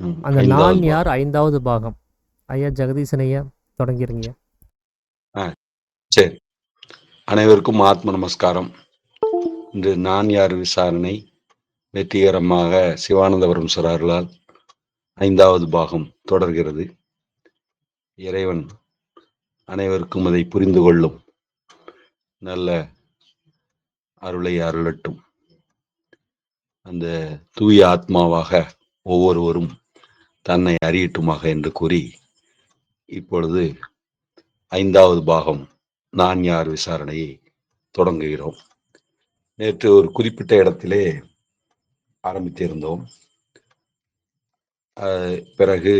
அந்த நான் ஐந்தாவது யார் பாகம். 5வது பாகம். ஐயா ஜெகதீசன் ஐயா தொடங்கிருங்கய்யா. ஆ, சரி. அனைவருக்கும் ஆத்ம நமஸ்காரம். இன்று நான் யார் விசாரணை வெற்றிகரமாக சிவானந்தபுரம் சார் அருளால் 5வது பாகம் தொடர்கிறது. இறைவன் அனைவருக்கும் அதை புரிந்து கொள்ளும் நல்ல அருளை அருளட்டும். அந்த தூய ஆத்மாவாக ஒவ்வொருவரும் தன்னை அறியட்டுமாக என்று கூறி, இப்பொழுது 5வது பாகம் நான் யார் விசாரணையை தொடங்குகிறோம். நேற்று ஒரு குறிப்பிட்ட இடத்திலே ஆரம்பித்திருந்தோம். பிறகு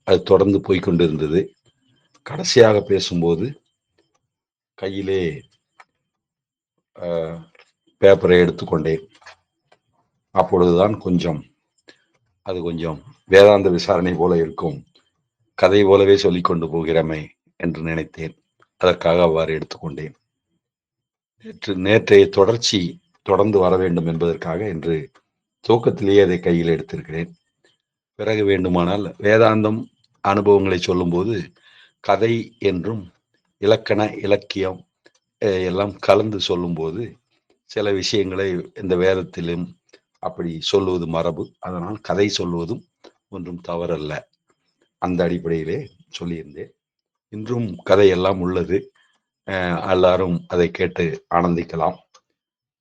அது தொடர்ந்து போய்கொண்டிருந்தது. கடைசியாக பேசும்போது கையிலே பேப்பரை எடுத்துக்கொண்டேன். அப்பொழுதுதான் அது கொஞ்சம் வேதாந்த விசாரணை போல இருக்கும், கதை போலவே சொல்லிக் கொண்டு போகிறோமே என்று நினைத்தேன். அதற்காக அவ்வாறு எடுத்துக்கொண்டேன். நேற்றைய தொடர்ச்சி தொடர்ந்து வர வேண்டும் என்பதற்காக இன்று துவக்கத்திலேயே அதை கையில் எடுத்திருக்கிறேன். பிறகு வேண்டுமானால் வேதாந்தம் அனுபவங்களை சொல்லும்போது கதை என்றும் இலக்கண இலக்கியம் எல்லாம் கலந்து சொல்லும்போது சில விஷயங்களை இந்த வேதத்திலும் அப்படி சொல்லுவது மரபு. அதனால் கதை சொல்வதும் ஒன்றும் தவறல்ல. அந்த அடிப்படையிலே சொல்லியிருந்தேன். இன்றும் கதையெல்லாம் உள்ளது. எல்லாரும் அதை கேட்டு ஆனந்திக்கலாம்.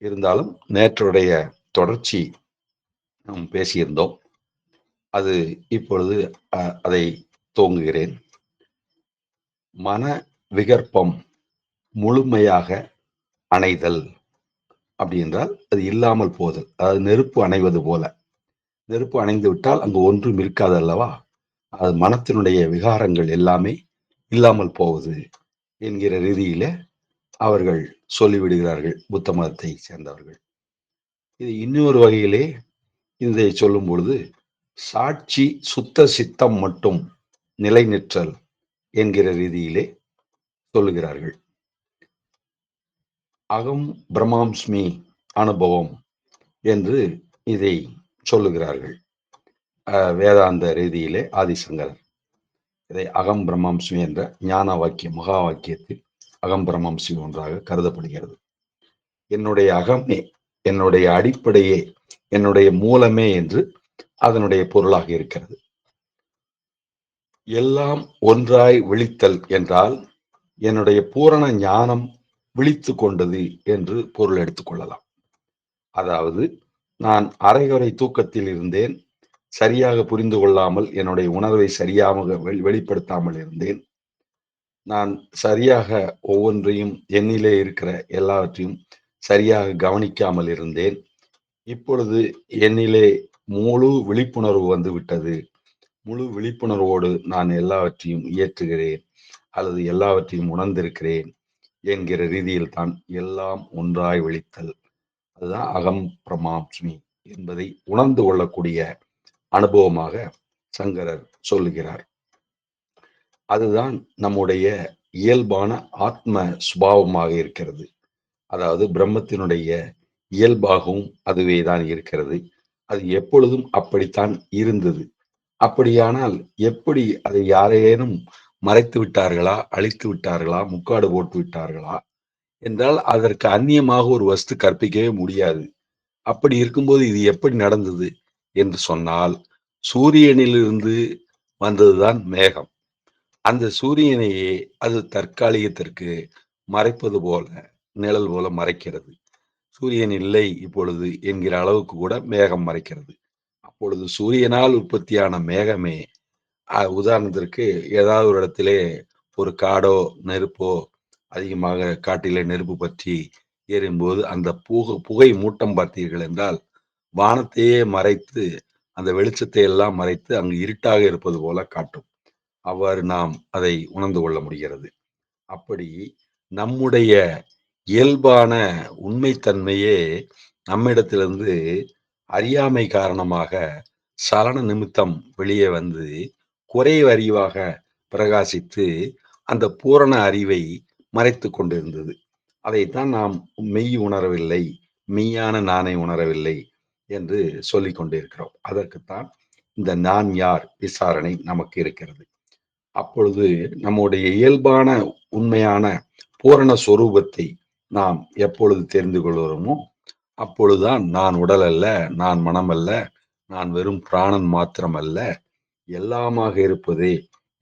இருந்தாலும் நேற்றுடைய தொடர்ச்சி நாம் பேசியிருந்தோம். அது இப்பொழுது அதை துவங்குகிறேன். மன விகற்பம் முழுமையாக அணைதல் அப்படி என்றால் அது இல்லாமல் போதல். அதாவது நெருப்பு அணைவது போல. நெருப்பு அணைந்து விட்டால் அங்கு ஒன்றும் இருக்காது அல்லவா? அது மனத்தினுடைய விகாரங்கள் எல்லாமே இல்லாமல் போவது என்கிற ரீதியில அவர்கள் சொல்லிவிடுகிறார்கள், புத்த மதத்தை சேர்ந்தவர்கள். இது இன்னொரு வகையிலே இதை சொல்லும் பொழுது சாட்சி சுத்த சித்தம் மட்டும் நிலைநிற்றல் என்கிற ரீதியிலே சொல்லுகிறார்கள். அகம் பிரம்மாஸ்மி அனுபவம் என்று இதை சொல்லுகிறார்கள். வேதாந்த ரீதியிலே ஆதிசங்கரர் இதை அகம் பிரம்மாஸ்மி என்ற ஞான வாக்கியம், மகா வாக்கியத்தில் அகம் பிரம்மாஸ்மி ஒன்றாக கருதப்படுகிறது. என்னுடைய அகமே, என்னுடைய அடிப்படையே, என்னுடைய மூலமே என்று அதனுடைய பொருளாக இருக்கிறது. எல்லாம் ஒன்றாய் விழித்தல் என்றால் என்னுடைய பூரண ஞானம் விழித்து கொண்டது என்று பொருள் எடுத்துக்கொள்ளலாம். அதாவது நான் அரைகுறை தூக்கத்தில் இருந்தேன், சரியாக புரிந்து கொள்ளாமல் என்னுடைய உணர்வை சரியாக வெளிப்படுத்தாமல் இருந்தேன். நான் சரியாக ஒவ்வொன்றையும் எண்ணிலே இருக்கிற எல்லாவற்றையும் சரியாக கவனிக்காமல் இருந்தேன். இப்பொழுது என்னிலே முழு விழிப்புணர்வு வந்து விட்டது. முழு விழிப்புணர்வோடு நான் எல்லாவற்றையும் இயற்றுகிறேன் அல்லது எல்லாவற்றையும் உணர்ந்திருக்கிறேன் என்கிற ரீதியில் தான் எல்லாம் ஒன்றாய் விழித்தல், அதுதான் அகம் பிரம்மாஸ்மி என்பதை உணர்ந்து கொள்ளக்கூடிய அனுபவமாக சங்கரர் சொல்லுகிறார். அதுதான் நம்முடைய இயல்பான ஆத்ம சுபாவமாக இருக்கிறது. அதாவது பிரம்மத்தினுடைய இயல்பாகவும் அதுவே தான் இருக்கிறது. அது எப்பொழுதும் அப்படித்தான் இருந்தது. அப்படியானால் எப்படி அதை யாரேனும் மறைத்து விட்டார்களா, அழித்து விட்டார்களா, முக்காடு போட்டு விட்டார்களா என்றால் அதற்கு அந்நியமாக ஒரு வஸ்து கற்பிக்கவே முடியாது. அப்படி இருக்கும்போது இது எப்படி நடந்தது என்று சொன்னால், சூரியனிலிருந்து வந்ததுதான் மேகம். அந்த சூரியனையே அது தற்காலிகத்திற்கு மறைப்பது போல, நிழல் போல மறைக்கிறது. சூரியன் இல்லை இப்பொழுது என்கிற அளவுக்கு கூட மேகம் மறைக்கிறது. அப்பொழுது சூரியனால் உற்பத்தியான மேகமே, உதாரணத்திற்கு ஏதாவது ஒரு இடத்திலே ஒரு காடோ நெருப்போ அதிகமாக காட்டிலே நெருப்பு பற்றி எரியும்போது அந்த புகை மூட்டம் பார்த்தீர்கள் என்றால் வானத்தையே மறைத்து, அந்த வெளிச்சத்தை எல்லாம் மறைத்து அங்கு இருட்டாக இருப்பது போல காட்டும். அவ்வாறு நாம் அதை உணர்ந்து கொள்ள முடிகிறது. அப்படி நம்முடைய இயல்பான உண்மைத்தன்மையே நம்மிடத்திலிருந்து அறியாமை காரணமாக சலன நிமித்தம் வெளியே வந்து குறைவு அறிவாக பிரகாசித்து அந்த பூரண அறிவை மறைத்து கொண்டிருந்தது. அதைத்தான் நாம் மெய் உணரவில்லை, மெய்யான நானை உணரவில்லை என்று சொல்லிக் கொண்டிருக்கிறோம். அதற்குத்தான் இந்த நான் யார் விசாரணை நமக்கு இருக்கிறது. அப்பொழுது நம்முடைய இயல்பான உண்மையான பூரண சொரூபத்தை நாம் எப்பொழுது தெரிந்து கொள்கிறோமோ அப்பொழுதுதான் நான் உடல் அல்ல, நான் மனம் அல்ல, நான் வெறும் பிராணன் மாத்திரம் அல்ல, எல்லாமாக இருப்பதே,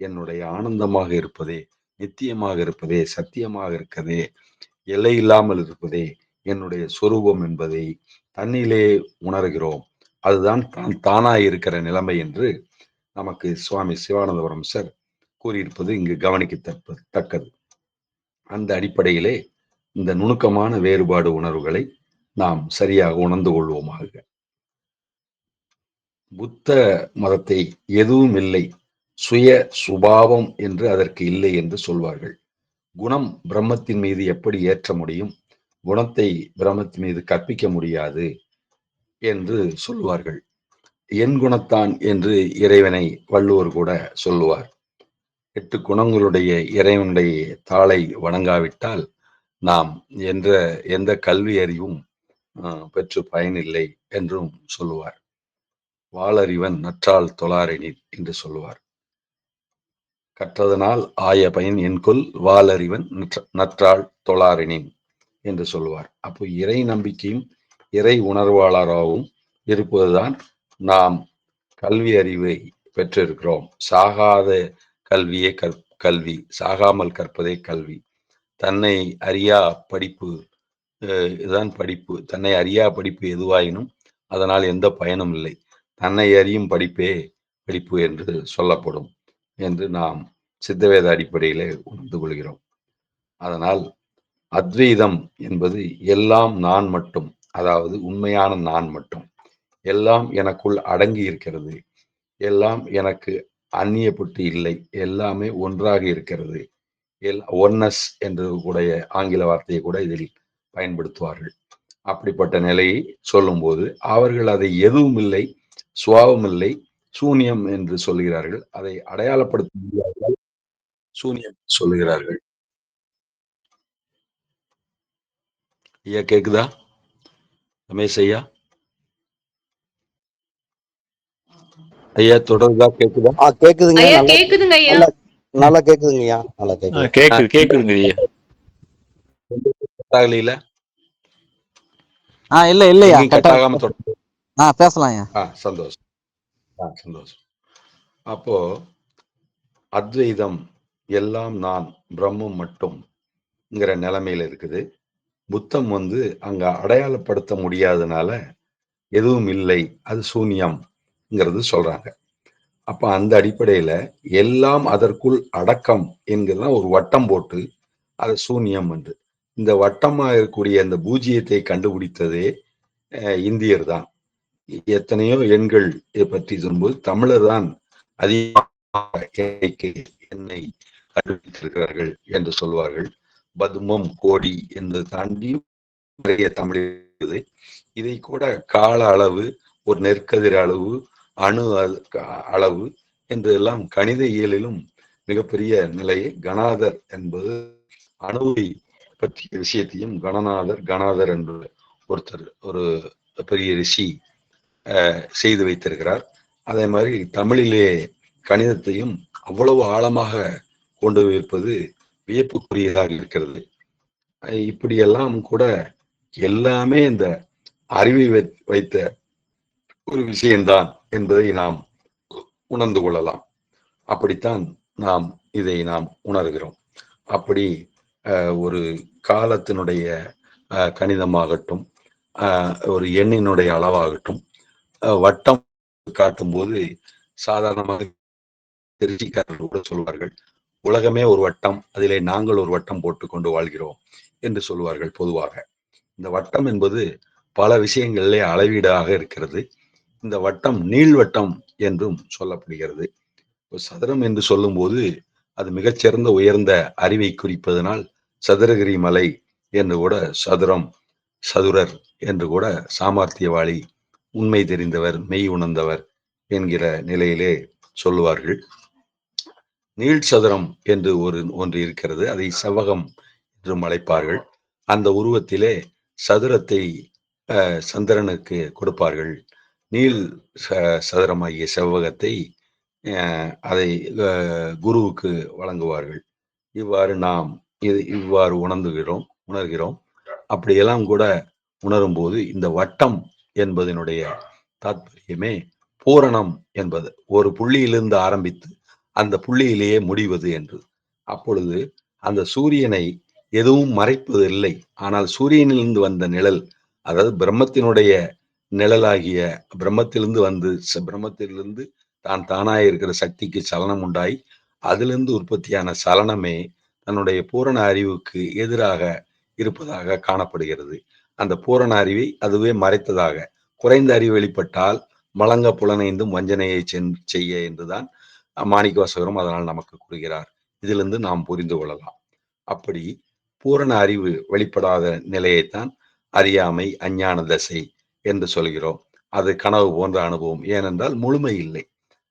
என்னுடைய ஆனந்தமாக இருப்பதே, நித்தியமாக இருப்பதே, சத்தியமாக இருக்கதே, எல்லை இல்லாமல் இருப்பதே என்னுடைய சொரூபம் என்பதை தன்னிலே உணர்கிறோம். அதுதான் தான் தானாய் இருக்கிற நிலைமை என்று நமக்கு சுவாமி சிவானந்தபுரம் சார் கூறியிருப்பது இங்கு கவனிக்கத்தக்கது. அந்த அடிப்படையிலே இந்த நுணுக்கமான வேறுபாடு உணர்வுகளை நாம் சரியாக உணர்ந்து கொள்வோமாக. புத்த மதத்தை எதுவும் இல்லை, சுய சுபாவம் என்று அதற்கு இல்லை என்று சொல்வார்கள். குணம் பிரம்மத்தின் மீது எப்படி ஏற்ற முடியும், குணத்தை பிரம்மத்தின் மீது கற்பிக்க முடியாது என்று சொல்லுவார்கள். என் குணத்தான் என்று இறைவனை வள்ளுவர் கூட சொல்லுவார். 8 குணங்களுடைய இறைவனுடைய தாளை வணங்காவிட்டால் நாம் எந்த கல்வி அறிவும் பெற்று பயனில்லை என்றும் சொல்லுவார். வாளறிவன் நற்றால் தொழாரெனின் என்று சொல்லுவார். கற்றதனால் ஆய பயன் என்கொல் வாளறிவன் நற்றால் தொழாரெனின் என்று சொல்லுவார். அப்போ இறை நம்பிக்கையும் இறை உணர்வாளராகவும் இருப்பதுதான் நாம் கல்வி அறிவை பெற்றிருக்கிறோம். சாகாத கல்வியே கல்வி, சாகாமல் கற்பதே கல்வி. தன்னை அறியா படிப்பு இதுதான் படிப்பு. தன்னை அறியா படிப்பு எதுவாயினும் அதனால் எந்த பயனும் இல்லை. தன்னை அறியும் படிப்பே படிப்பு என்று சொல்லப்படும் என்று நாம் சித்தவேத அடிப்படையிலே உணர்ந்து கொள்கிறோம். அதனால் அத்வைதம் என்பது எல்லாம் நான் மட்டும், அதாவது உண்மையான நான் மட்டும், எல்லாம் எனக்குள் அடங்கி இருக்கிறது, எல்லாம் எனக்கு அந்நியப்பட்டு இல்லை, எல்லாமே ஒன்றாக இருக்கிறது, ஒன்னஸ் என்று கூடிய ஆங்கில வார்த்தையை கூட இதில் பயன்படுத்துவார்கள். அப்படிப்பட்ட நிலையை சொல்லும்போது அவர்கள் அதை எதுவும் இல்லை, சுபாவம் இல்லை, சூன்யம் என்று சொல்கிறார்கள். அதை அடையாளப்படுத்த முடியாத சூன்யம் சொல்லுகிறார்கள். ஐயா கேக்குதா? ரமேஷ் ஐயா, ஐயா தொடர்ந்தா கேக்குதா? கேக்குதுங்க. ஐயா கேக்குதுங்க ஐயா. நல்லா கேக்குதுங்க ஐயா. நல்லா கேக்குது. கேக்குதுங்க ஐயா. கட்டாகல இல்லையா கட்டாகாம தொடர்ந்து பேசலாம் ஐயா. சந்தோஷம் சந்தோஷம். அப்போ அத்வைதம் எல்லாம் நான் பிரம்மம் மட்டும்ங்கிற நிலைமையில இருக்குது. புத்தம் அங்க அடையாளப்படுத்த முடியாதனால எதுவும் இல்லை, அது சூன்யம்ங்கிறது சொல்றாங்க. அப்ப அந்த அடிப்படையில எல்லாம் அதற்குள் அடக்கம் என்கிறத ஒரு வட்டம் போட்டு அது சூன்யம் என்று, இந்த வட்டமா இருக்கக்கூடிய அந்த பூஜ்ஜியத்தை கண்டுபிடித்ததே இந்தியர் தான். எத்தனையோ எண்கள் பற்றி சொல்லும்போது தமிழர் தான் அதிகமாக எண்ணை கண்டுபிடித்திருக்கிறார்கள் என்று சொல்வார்கள். பதுமம் கோடி என்று தாண்டி நிறைய தமிழ் இருக்குது. இதை கூட கால அளவு, ஒரு நெற்கதிர் அளவு, அணு அளவு என்று எல்லாம் கணித இயலிலும் மிகப்பெரிய நிலையை கணாதர் என்பது அணுவை பற்றிய விஷயத்தையும் கணாதர் என்று ஒருத்தர் ஒரு பெரிய ரிஷி செய்து வைத்திருக்கிறார். அதே மாதிரி தமிழிலே கணிதத்தையும் அவ்வளவு ஆழமாக கொண்டு வைப்பது வியப்புக்குரியதாக இருக்கிறது. இப்படியெல்லாம் கூட எல்லாமே இந்த அறிவை வைத்த ஒரு விஷயம்தான் என்பதை நாம் உணர்ந்து கொள்ளலாம். அப்படித்தான் இதை நாம் உணர்கிறோம். அப்படி ஒரு காலத்தினுடைய கணிதமாகட்டும், ஒரு எண்ணினுடைய அளவாகட்டும், வட்டம் காட்டும் போது சாதாரணமாக திருச்சிக்காரர்கள் கூட சொல்வார்கள், உலகமே ஒரு வட்டம், அதிலே நாங்கள் ஒரு வட்டம் போட்டுக்கொண்டு வாழ்கிறோம் என்று சொல்வார்கள். பொதுவாக இந்த வட்டம் என்பது பல விஷயங்களிலே அளவீடாக இருக்கிறது. இந்த வட்டம் நீள்வட்டம் என்றும் சொல்லப்படுகிறது. சதுரம் என்று சொல்லும் போது அது மிகச்சிறந்த உயர்ந்த அறிவை குறிப்பதனால் சதுரகிரி மலை என்று கூட சதுரர் என்று கூட சாமர்த்தியவாளி, உண்மை தெரிந்தவர், மெய் உணர்ந்தவர் என்கிற நிலையிலே சொல்லுவார்கள். நீள் சதுரம் என்று ஒன்று இருக்கிறது, அதை செவ்வகம் என்றும் அழைப்பார்கள். அந்த உருவத்திலே சதுரத்தை சந்திரனுக்கு கொடுப்பார்கள், நீள் சதுரமாகிய செவ்வகத்தை அதை குருவுக்கு வழங்குவார்கள். இவ்வாறு நாம் இவ்வாறு உணர்கிறோம். அப்படியெல்லாம் கூட உணரும் போது இந்த வட்டம் என்பதனுடைய தாற்பயமே பூரணம் என்பது ஒரு புள்ளியிலிருந்து ஆரம்பித்து அந்த புள்ளியிலேயே முடிவது என்று. அப்பொழுது அந்த சூரியனை எதுவும் மறைப்பதில்லை. ஆனால் சூரியனிலிருந்து வந்த நிழல், அதாவது பிரம்மத்தினுடைய நிழலாகிய பிரம்மத்திலிருந்து தான் தானாய் இருக்கிற சக்திக்கு சலனம் உண்டாய் அதிலிருந்து உற்பத்தியான சலனமே தன்னுடைய பூரண அறிவுக்கு எதிராக இருப்பதாக காணப்படுகிறது. அந்த பூரண அறிவை அதுவே மறைத்ததாக, குறைந்த அறிவு வெளிப்பட்டால் மலங்க புலனைந்தும் வஞ்சனையை செய்ய என்றுதான் மாணிக்கவாசகரும் அதனால் நமக்கு கூறுகிறார். இதிலிருந்து நாம் புரிந்து கொள்ளலாம். அப்படி பூரண அறிவு வெளிப்படாத நிலையைத்தான் அறியாமை, அஞ்ஞான தசை என்று சொல்கிறோம். அது கனவு போன்ற அனுபவம். ஏனென்றால் முழுமை இல்லை,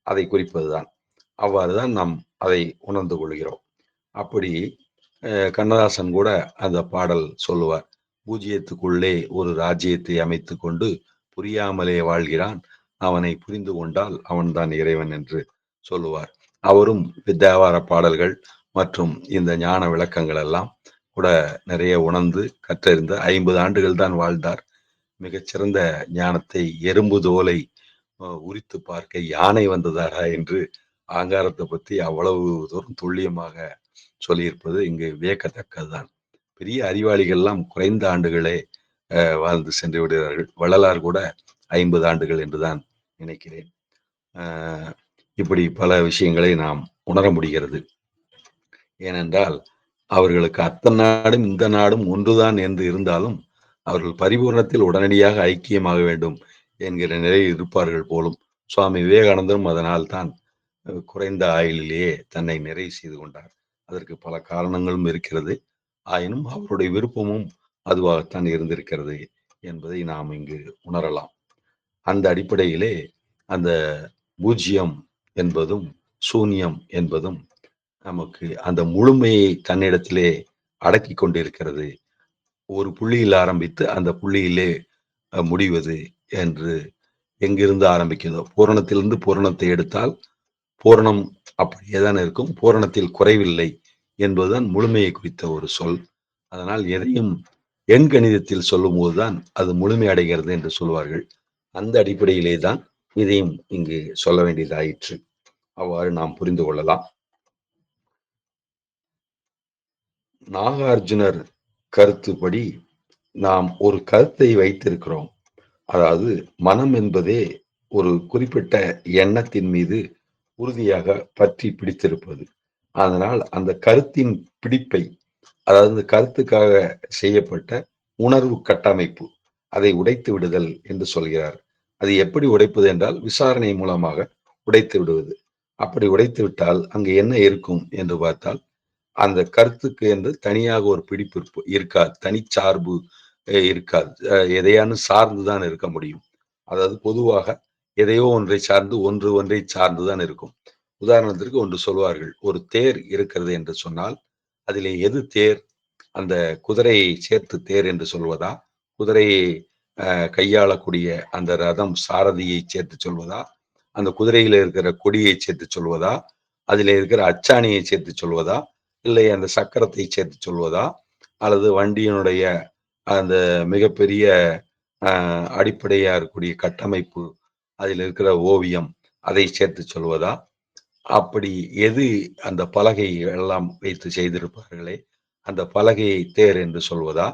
அதை குறிப்பதுதான். அவ்வாறுதான் நாம் அதை உணர்ந்து கொள்கிறோம். அப்படி கண்ணதாசன் கூட அந்த பாடல் சொல்லுவார். பூஜ்ஜியத்துக்குள்ளே ஒரு ராஜ்யத்தை அமைத்து கொண்டு புரியாமலே வாழ்கிறான், அவனை புரிந்து கொண்டால் அவன்தான் இறைவன் என்று சொல்லுவார். அவரும் தேவார பாடல்கள் மற்றும் இந்த ஞான விளக்கங்கள் எல்லாம் கூட நிறைய உணர்ந்து கற்றறிந்த 50 ஆண்டுகள் தான் வாழ்ந்தார். மிகச்சிறந்த ஞானத்தை எறும்பு தோலை உரித்து பார்க்க யானை வந்ததாரா என்று ஆங்காரத்தை பற்றி அவ்வளவு தூரம் துல்லியமாக சொல்லியிருப்பது இங்கு வியக்கத்தக்கதுதான். பெரிய அறிவாளிகள் எல்லாம் குறைந்த ஆண்டுகளே வாழ்ந்து சென்று விடுகிறார்கள். வள்ளலார் கூட 50 ஆண்டுகள் என்றுதான் நினைக்கிறேன். இப்படி பல விஷயங்களை நாம் உணர முடிகிறது. ஏனென்றால் அவர்களுக்கு அத்தனை நாடும் இந்த நாடும் ஒன்றுதான் என்று இருந்தாலும் அவர்கள் பரிபூர்ணத்தில் உடனடியாக ஐக்கியமாக வேண்டும் என்கிற நிலையில் இருப்பார்கள் போலும். சுவாமி விவேகானந்தரும் அதனால் தான் குறைந்த ஆயுளிலேயே தன்னை நிறைவு செய்து கொண்டார். அதற்கு பல காரணங்களும் இருக்கிறது. ஆயினும் அவருடைய விருப்பமும் அதுவாகத்தான் இருந்திருக்கிறது என்பதை நாம் இங்கு உணரலாம். அந்த அடிப்படையிலே அந்த பூஜ்யம் என்பதும் சூன்யம் என்பதும் நமக்கு அந்த முழுமையை தன்னிடத்திலே அடக்கி கொண்டிருக்கிறது. ஒரு புள்ளியில் ஆரம்பித்து அந்த புள்ளியிலே முடிவது என்று எங்கிருந்து ஆரம்பிக்கிறதோ, பூரணத்திலிருந்து பூரணத்தை எடுத்தால் பூரணம் அப்படியேதான் இருக்கும், பூரணத்தில் குறைவில்லை என்பதுதான் முழுமையை குறித்த ஒரு சொல். அதனால் எதையும் எண் கணிதத்தில் சொல்லும் போதுதான் அது முழுமை அடைகிறது என்று சொல்வார்கள். அந்த அடிப்படையிலே தான் இதையும் இங்கு சொல்ல வேண்டியதாயிற்று. அவ்வாறு நாம் புரிந்து கொள்ளலாம். நாகார்ஜுனர் கருத்துப்படி நாம் ஒரு கருத்தை வைத்திருக்கிறோம். அதாவது மனம் என்பதே ஒரு குறிப்பிட்ட எண்ணத்தின் மீது உறுதியாக பற்றி பிடித்திருப்பது. அதனால் அந்த கருத்தின் பிடிப்பை, அதாவது கருத்துக்காக செய்யப்பட்ட உணர்வு கட்டமைப்பு, அதை உடைத்து விடுதல் என்று சொல்கிறார். அது எப்படி உடைப்பது என்றால் விசாரணை மூலமாக உடைத்து விடுவது. அப்படி உடைத்து விட்டால் அங்கு என்ன இருக்கும் என்று பார்த்தால், அந்த கருத்துக்கு என்று தனியாக ஒரு பிடிப்பு இருக்காது, தனிச்சார்பு இருக்காது. எதையானு சார்ந்துதான் இருக்க முடியும். அதாவது பொதுவாக எதையோ ஒன்றை சார்ந்து ஒன்றை சார்ந்துதான் இருக்கும். உதாரணத்திற்கு ஒன்று சொல்வார்கள், ஒரு தேர் இருக்கிறது என்று சொன்னால் அதிலே எது தேர்? அந்த குதிரையை சேர்த்து தேர் என்று சொல்வதா, குதிரையை கையாளக்கூடிய அந்த ரதம் சாரதியை சேர்த்து சொல்வதா, அந்த குதிரையில இருக்கிற கொடியை சேர்த்து சொல்வதா, அதில் இருக்கிற அச்சாணியை சேர்த்து சொல்வதா, இல்லை அந்த சக்கரத்தை சேர்த்து சொல்வதா, அல்லது வண்டியினுடைய அந்த மிகப்பெரிய அடிப்படையா இருக்கக்கூடிய கட்டமைப்பு, அதில் இருக்கிற ஓவியம், அதை சேர்த்து சொல்வதா, அப்படி எது அந்த பலகை எல்லாம் வைத்து செய்திருப்பார்களே அந்த பலகையை தேர் என்று சொல்வதா,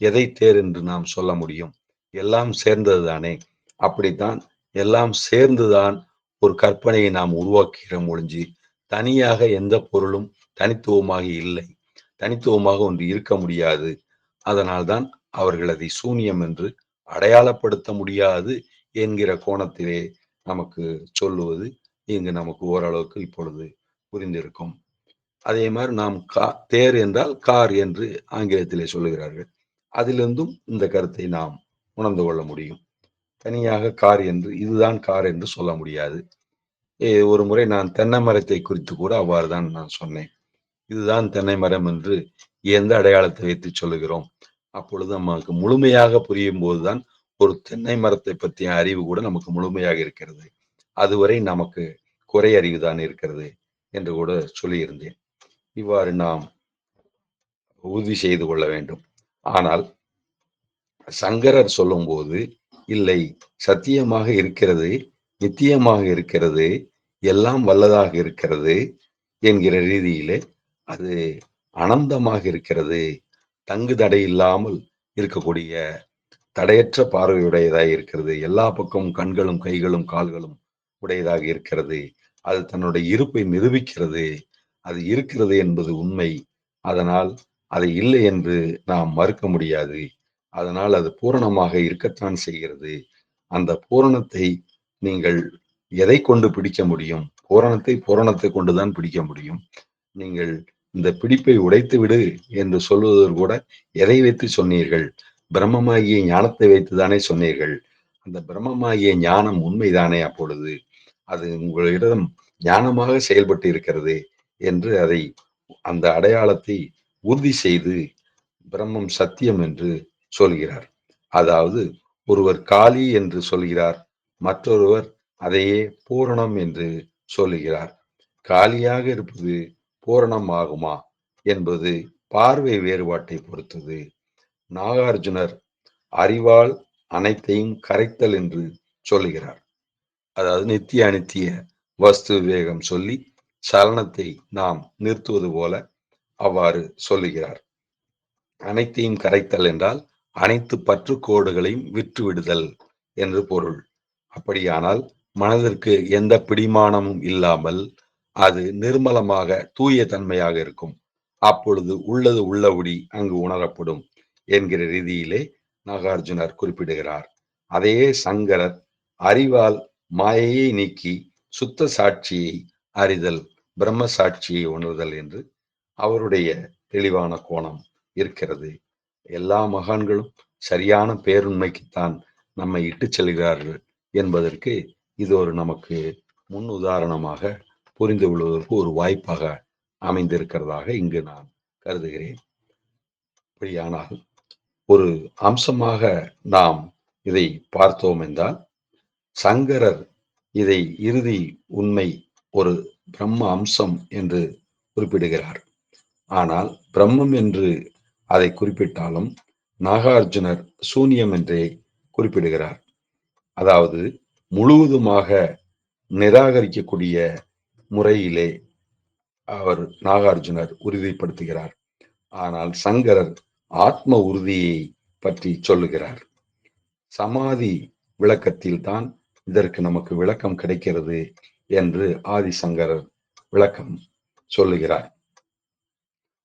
எதை தேர் என்று நாம் சொல்ல முடியும்? எல்லாம் சேர்ந்தது தானே. அப்படித்தான் எல்லாம் சேர்ந்துதான் ஒரு கற்பனையை நாம் உருவாக்குகிறோம் ஒழிஞ்சு தனியாக எந்த பொருளும் தனித்துவமாக இல்லை. தனித்துவமாக ஒன்று இருக்க முடியாது. அதனால்தான் அவர்கள் அதை சூன்யம் என்று அடையாளப்படுத்த முடியாது என்கிற கோணத்திலே நமக்கு சொல்லுவது இங்கு நமக்கு ஓரளவுக்கு இப்பொழுது புரிந்திருக்கும். அதே மாதிரி நாம் தேர் என்றால் கார் என்று ஆங்கிலத்திலே சொல்லுகிறார்கள். அதிலிருந்தும் இந்த கருத்தை நாம் உணர்ந்து கொள்ள முடியும். தனியாக கார் என்று இதுதான் கார் என்று சொல்ல முடியாது. ஒரு முறை நான் தென்னை மரத்தை குறித்து கூட அவ்வாறு தான் நான் சொன்னேன். இதுதான் தென்னை மரம் என்று எந்த அடையாளத்தை வைத்து சொல்லுகிறோம்? அப்பொழுது நமக்கு முழுமையாக புரியும் போதுதான் ஒரு தென்னை மரத்தை பற்றிய அறிவு கூட நமக்கு முழுமையாக இருக்கிறது. அதுவரை நமக்கு குறை அறிவுதான் இருக்கிறது என்று கூட சொல்லியிருந்தேன். இவ்வாறு நாம் உறுதி செய்து கொள்ள வேண்டும். ஆனால் சங்கரர் சொல்லும்போது இல்லை, சத்தியமாக இருக்கிறது, நித்தியமாக இருக்கிறது, எல்லாம் வல்லதாக இருக்கிறது என்கிற ரீதியிலே அது அனந்தமாக இருக்கிறது, தங்கு தடை இல்லாமல் இருக்கக்கூடிய தடையற்ற பார்வையுடையதாக இருக்கிறது, எல்லா பக்கமும் கண்களும் கைகளும் கால்களும் உடையதாக இருக்கிறது, அது தன்னுடைய இருப்பை நிரூபிக்கிறது, அது இருக்கிறது என்பது உண்மை, அதனால் அது இல்லை என்று நாம் மறுக்க முடியாது, அதனால் அது பூரணமாக இருக்கத்தான் செய்கிறது. அந்த பூரணத்தை நீங்கள் எதை கொண்டு பிடிக்க முடியும்? பூரணத்தை கொண்டுதான் பிடிக்க முடியும். நீங்கள் இந்த பிடிப்பை உடைத்து விடு என்று சொல்வதற்கு கூட எதை வைத்து சொன்னீர்கள்? பிரம்மமாகிய ஞானத்தை வைத்துதானே சொன்னீர்கள். அந்த பிரம்மமாகிய ஞானம் உண்மைதானே? அப்பொழுது அது உங்களிடம் ஞானமாக செயல்பட்டு இருக்கிறது என்று அதை அந்த அடையாளத்தை உறுதி செய்து பிரம்மம் சத்தியம் என்று சொல்கிறார். அதாவது ஒருவர் காளி என்று சொல்கிறார், மற்றொருவர் அதையே பூரணம் என்று சொல்லுகிறார். காலியாக இருப்பது பூரணம் ஆகுமா என்பது பார்வை வேறுபாட்டை பொறுத்தது. நாகார்ஜுனர் அறிவால் அனைத்தையும் கரைத்தல் என்று சொல்லுகிறார். அதாவது நித்திய அனித்திய வஸ்து விவேகம் சொல்லி சலனத்தை நாம் நிறுத்துவது போல அவ்வாறு சொல்லுகிறார். அனைத்தையும் கரைத்தல் என்றால் அனைத்து பற்றுக்கோடுகளையும் விற்று விடுதல் என்று பொருள். அப்படியானால் மனதிற்கு எந்த பிடிமானமும் இல்லாமல் அது நிர்மலமாக தூய தன்மையாக இருக்கும். அப்பொழுது உள்ளது உள்ளபடி அங்கு உணரப்படும் என்கிற ரீதியிலே நாகார்ஜுனர் குறிப்பிடுகிறார். அதையே சங்கரர் அறிவால் மாயையை நீக்கி சுத்த சாட்சியை அறிதல், பிரம்ம சாட்சியை உணர்தல் என்று அவருடைய தெளிவான கோணம் இருக்கிறது. எல்லா மகான்களும் சரியான பேருண்மைக்குத்தான் நம்மை இட்டு செல்கிறார்கள் என்பதற்கு இது ஒரு நமக்கு முன் உதாரணமாக புரிந்து கொள்வதற்கு ஒரு வாய்ப்பாக அமைந்திருக்கிறதாக இங்கு நான் கருதுகிறேன். அப்படியானால் ஒரு அம்சமாக நாம் இதை பார்த்தோம் என்றால், சங்கரர் இதை இறுதி உண்மை ஒரு பிரம்ம அம்சம் என்று குறிப்பிடுகிறார். ஆனால் பிரம்மம் என்று அதை குறிப்பிட்டாலும் நாகார்ஜுனர் சூன்யம் என்றே குறிப்பிடுகிறார். அதாவது முழுவதுமாக நிராகரிக்கக்கூடிய முறையிலே அவர் நாகார்ஜுனர் உறுதிப்படுத்துகிறார். ஆனால் சங்கரர் ஆத்ம உறுதியை பற்றி சொல்லுகிறார். சமாதி விளக்கத்தில் தான் இதற்கு நமக்கு விளக்கம் கிடைக்கிறது என்று ஆதிசங்கரர் விளக்கம் சொல்லுகிறார்.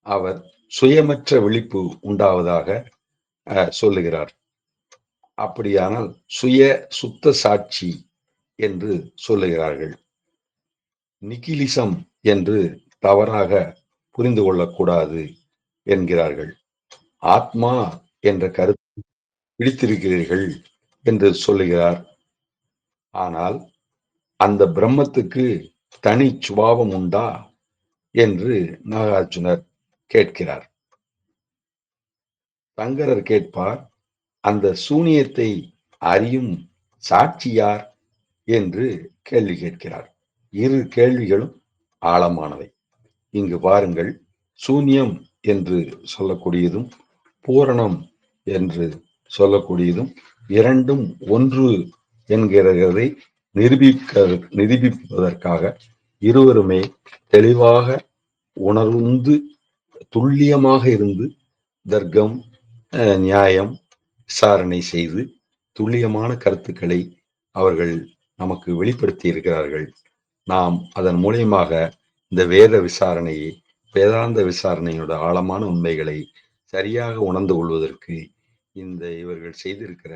அவர் சுயமற்ற விழிப்பு உண்டாவதாக சொல்லுகிறார். அப்படியானால் சுய சுத்த சாட்சி என்று சொல்லுகிறார்கள். நிகிலிசம் என்று தவறாக புரிந்து கொள்ளக்கூடாது என்கிறார்கள். ஆத்மா என்ற கருத்து பிடித்திருக்கிறீர்கள் என்று சொல்லுகிறார். ஆனால் அந்த பிரம்மத்துக்கு தனி சுபாவம் உண்டா என்று நாகார்ஜுனர் கேட்கிறார். சங்கரர் கேட்பார், அந்த சூனியத்தை அறியும் சாட்சி யார் என்று கேள்வி கேட்கிறார். இரு கேள்விகளும் ஆழமானவை. இங்கு பாருங்கள், சூன்யம் என்று சொல்லக்கூடியதும் பூரணம் என்று சொல்லக்கூடியதும் இரண்டும் ஒன்று என்கிறதை நிரூபிப்பதற்காக இருவருமே தெளிவாக உணர்ந்து துல்லியமாக இருந்து தர்க்கம் நியாயம் விசாரணை செய்து துல்லியமான கருத்துக்களை அவர்கள் நமக்கு வெளிப்படுத்தி இருக்கிறார்கள். நாம் அதன் மூலியமாக இந்த வேத விசாரணையை, வேதாந்த விசாரணையோட ஆழமான உண்மைகளை சரியாக உணர்ந்து கொள்வதற்கு இந்த இவர்கள் செய்திருக்கிற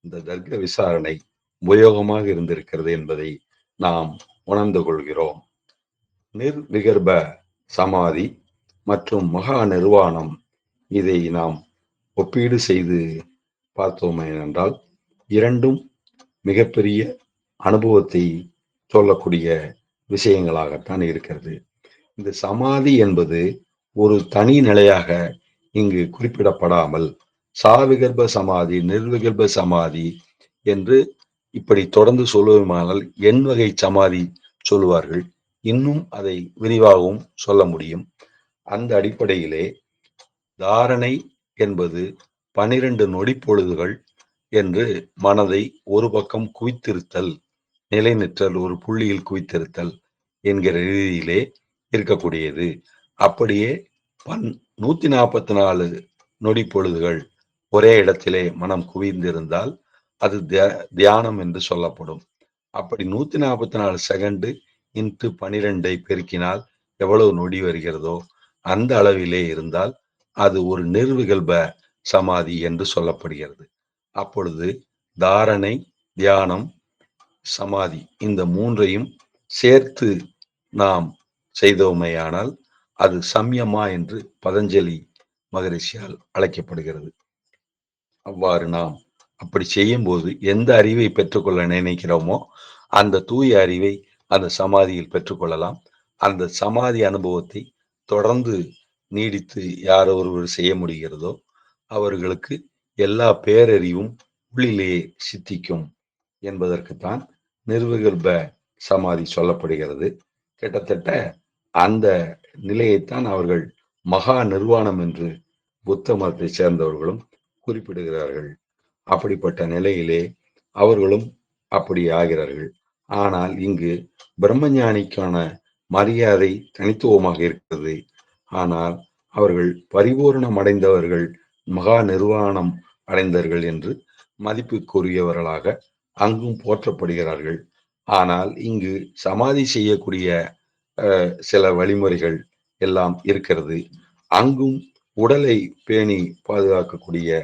இந்த தர்க்க விசாரணை உபயோகமாக இருந்திருக்கிறது என்பதை நாம் உணர்ந்து கொள்கிறோம். நிர்விகர்ப சமாதி மற்றும் மகா நிர்வாணம், இதை நாம் ஒப்பீடு செய்து பார்த்தோம் என்றால் இரண்டும் மிகப்பெரிய அனுபவத்தை சொல்லக்கூடிய விஷயங்களாகத்தான் இருக்கிறது. இந்த சமாதி என்பது ஒரு தனி நிலையாக இங்கு குறிப்பிடப்படாமல் சாவிகல்ப சமாதி, நிர்விகல்ப சமாதி என்று இப்படி தொடர்ந்து சொல்லுவதானால் எண் வகை சமாதி சொல்லுவார்கள். இன்னும் அதை விரிவாகவும் சொல்ல முடியும். அந்த அடிப்படையிலே தாரணை என்பது 12 நொடி பொழுதுகள் என்று மனதை ஒரு பக்கம் குவித்திருத்தல், நிலைநிற்றல், ஒரு புள்ளியில் குவித்திருத்தல் என்கிற ரீதியிலே இருக்கக்கூடியது. அப்படியே 144 நொடி பொழுதுகள் ஒரே இடத்திலே மனம் குவிந்திருந்தால் அது தியானம் என்று சொல்லப்படும். அப்படி 144 செகண்ட் இன்ட்டு 12 பெருக்கினால் எவ்வளவு நொடி வருகிறதோ அந்த அளவிலே இருந்தால் அது ஒரு நிர்விகல்ப சமாதி என்று சொல்லப்படுகிறது. அப்பொழுது தாரணை, தியானம், சமாதி இந்த மூன்றையும் சேர்த்து நாம் செய்தோமேயானால் அது சம்யமா என்று பதஞ்சலி மகரிஷியால் அழைக்கப்படுகிறது. அவ்வாறு நாம் அப்படி செய்யும் போது எந்த அறிவை பெற்றுக்கொள்ள நினைக்கிறோமோ அந்த தூய அறிவை அந்த சமாதியில் பெற்றுக்கொள்ளலாம். அந்த சமாதி அனுபவத்தை தொடர்ந்து நீடித்து யார் ஒருவர் செய்ய முடிகிறதோ அவர்களுக்கு எல்லா பேரறிவும் உள்ளிலே சித்திக்கும் என்பதற்குத்தான் நிர்விகல்ப சமாதி சொல்லப்படுகிறது. கிட்டத்தட்ட அந்த நிலையைத்தான் அவர்கள் மகா நிர்வாணம் என்று புத்த மதத்தை சேர்ந்தவர்களும் குறிப்பிடுகிறார்கள். அப்படிப்பட்ட நிலையிலே அவர்களும் அப்படி ஆகிறார்கள். ஆனால் இங்கு பிரம்மஞானிக்கான மரியாதை தனித்துவமாக இருக்கிறது. ஆனால் அவர்கள் பரிபூரணம் அடைந்தவர்கள், மகா நிர்வாணம் அடைந்தவர்கள் என்று மதிப்புக்குரியவர்களாக அங்கும் போற்றப்படுகிறார்கள். ஆனால் இங்கு சமாதி செய்யக்கூடிய சில வழிமுறைகள் எல்லாம் இருக்கிறது. அங்கும் உடலை பேணி பாதுகாக்கக்கூடிய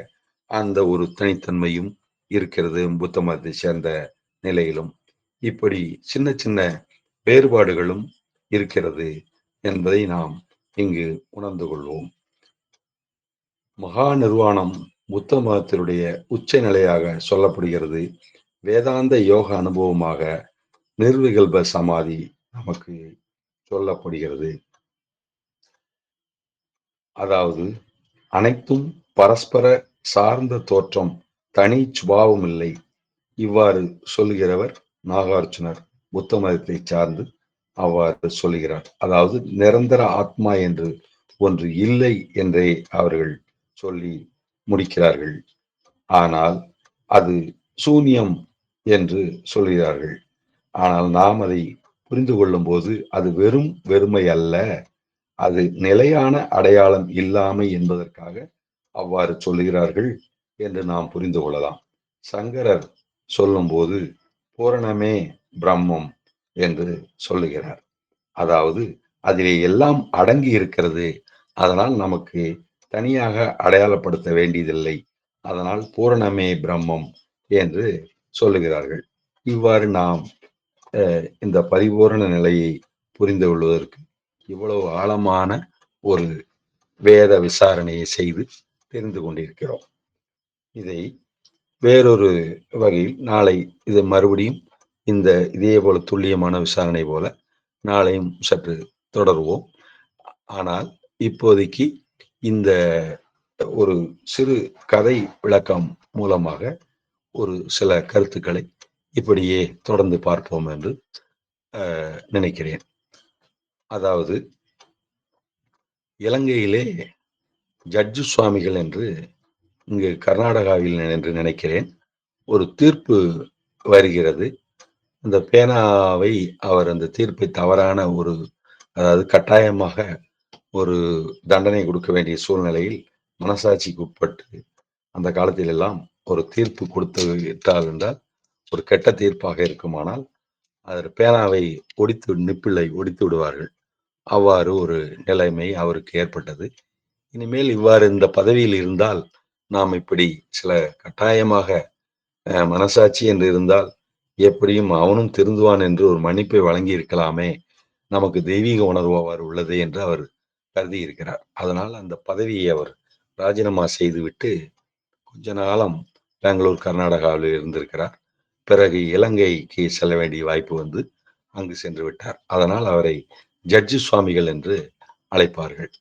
அந்த ஒரு தனித்தன்மையும் இருக்கிறது புத்த மதத்தை சேர்ந்த நிலையிலும். இப்படி சின்ன சின்ன வேறுபாடுகளும் இருக்கிறது என்பதை நாம் இங்கு உணர்ந்து கொள்வோம். மகா நிர்வாணம் புத்த மதத்தினுடைய உச்ச நிலையாக சொல்லப்படுகிறது. வேதாந்த யோக அனுபவமாக நிர்விகல்ப சமாதி நமக்கு சொல்லப்படுகிறது. அதாவது அனைத்தும் பரஸ்பர சார்ந்த தோற்றம், தனி சுபாவம் இல்லை. இவ்வாறு சொல்லுகிறவர் நாகார்ஜுனர் புத்த மதத்தை சார்ந்து அவ்வாறு சொல்லுகிறார். அதாவது நிரந்தர ஆத்மா என்று ஒன்று இல்லை என்றே அவர்கள் சொல்லி முடிக்கிறார்கள். ஆனால் அது சூன்யம் என்று சொல்கிறார்கள். ஆனால் நாம் அதை புரிந்து கொள்ளும் போது அது வெறும் வெறுமை அல்ல, அது நிலையான அடையாளம் இல்லாமை என்பதற்காக அவ்வாறு சொல்லுகிறார்கள் என்று நாம் புரிந்து கொள்ளலாம். சங்கரர் சொல்லும்போது பூரணமே பிரம்மம் என்று சொல்லுகிறார். அதாவது அதிலே எல்லாம் அடங்கி இருக்கிறது. அதனால் நமக்கு தனியாக அடையாளப்படுத்த வேண்டியதில்லை. அதனால் பூரணமே பிரம்மம் என்று சொல்லுகிறார்கள். இவ்வாறு நாம் இந்த பரிபூரண நிலையை புரிந்து கொள்வதற்கு இவ்வளவு ஆழமான ஒரு வேத விசாரணையை செய்து தெரிந்து கொண்டிருக்கிறோம். இதை வேறொரு வகையில் நாளை இது மறுபடியும் இந்த இதே போல துல்லியமான விசாரணை போல நாளையும் சற்று தொடருவோம். ஆனால் இப்போதைக்கு இந்த ஒரு சிறு கதை விளக்கம் மூலமாக ஒரு சில கருத்துக்களை இப்படியே தொடர்ந்து பார்ப்போம் என்று நினைக்கிறேன். அதாவது இலங்கையிலே ஜட்ஜு சுவாமிகள் என்று இங்கு கர்நாடகாவில் என்று நினைக்கிறேன் ஒரு தீர்ப்பு வருகிறது. அந்த பேனாவை அவர் அந்த தீர்ப்பை தவறான ஒரு அதாவது கட்டாயமாக ஒரு தண்டனை கொடுக்க வேண்டிய சூழ்நிலையில் மனசாட்சிக்கு உட்பட்டு அந்த காலத்தில் எல்லாம் ஒரு தீர்ப்பு கொடுத்து விட்டால் என்றால் ஒரு கெட்ட தீர்ப்பாக இருக்குமானால் அதற்கு பேனாவை ஒடித்து நிப்பிள்ளை ஒடித்து விடுவார்கள். அவ்வாறு ஒரு நிலைமை அவருக்கு ஏற்பட்டது. இனிமேல் இவ்வாறு இந்த பதவியில் இருந்தால் நாம் இப்படி சில கட்டாயமாக மனசாட்சி என்று இருந்தால் எப்படியும் அவனும் திருந்துவான் என்று ஒரு மன்னிப்பை வழங்கி இருக்கலாமே, நமக்கு தெய்வீக உணர்வு அவர் உள்ளது என்று அவர் கருதி இருக்கிறார். அதனால் அந்த பதவியை அவர் ராஜினாமா செய்துவிட்டு கொஞ்ச நாளம் பெங்களூர் கர்நாடகாவில் இருந்திருக்கிறார். பிறகு இலங்கைக்கு செல்ல வேண்டிய வாய்ப்பு வந்து அங்கு சென்று விட்டார். அதனால் அவரை ஜட்ஜு சுவாமிகள் என்று அழைப்பார்கள்.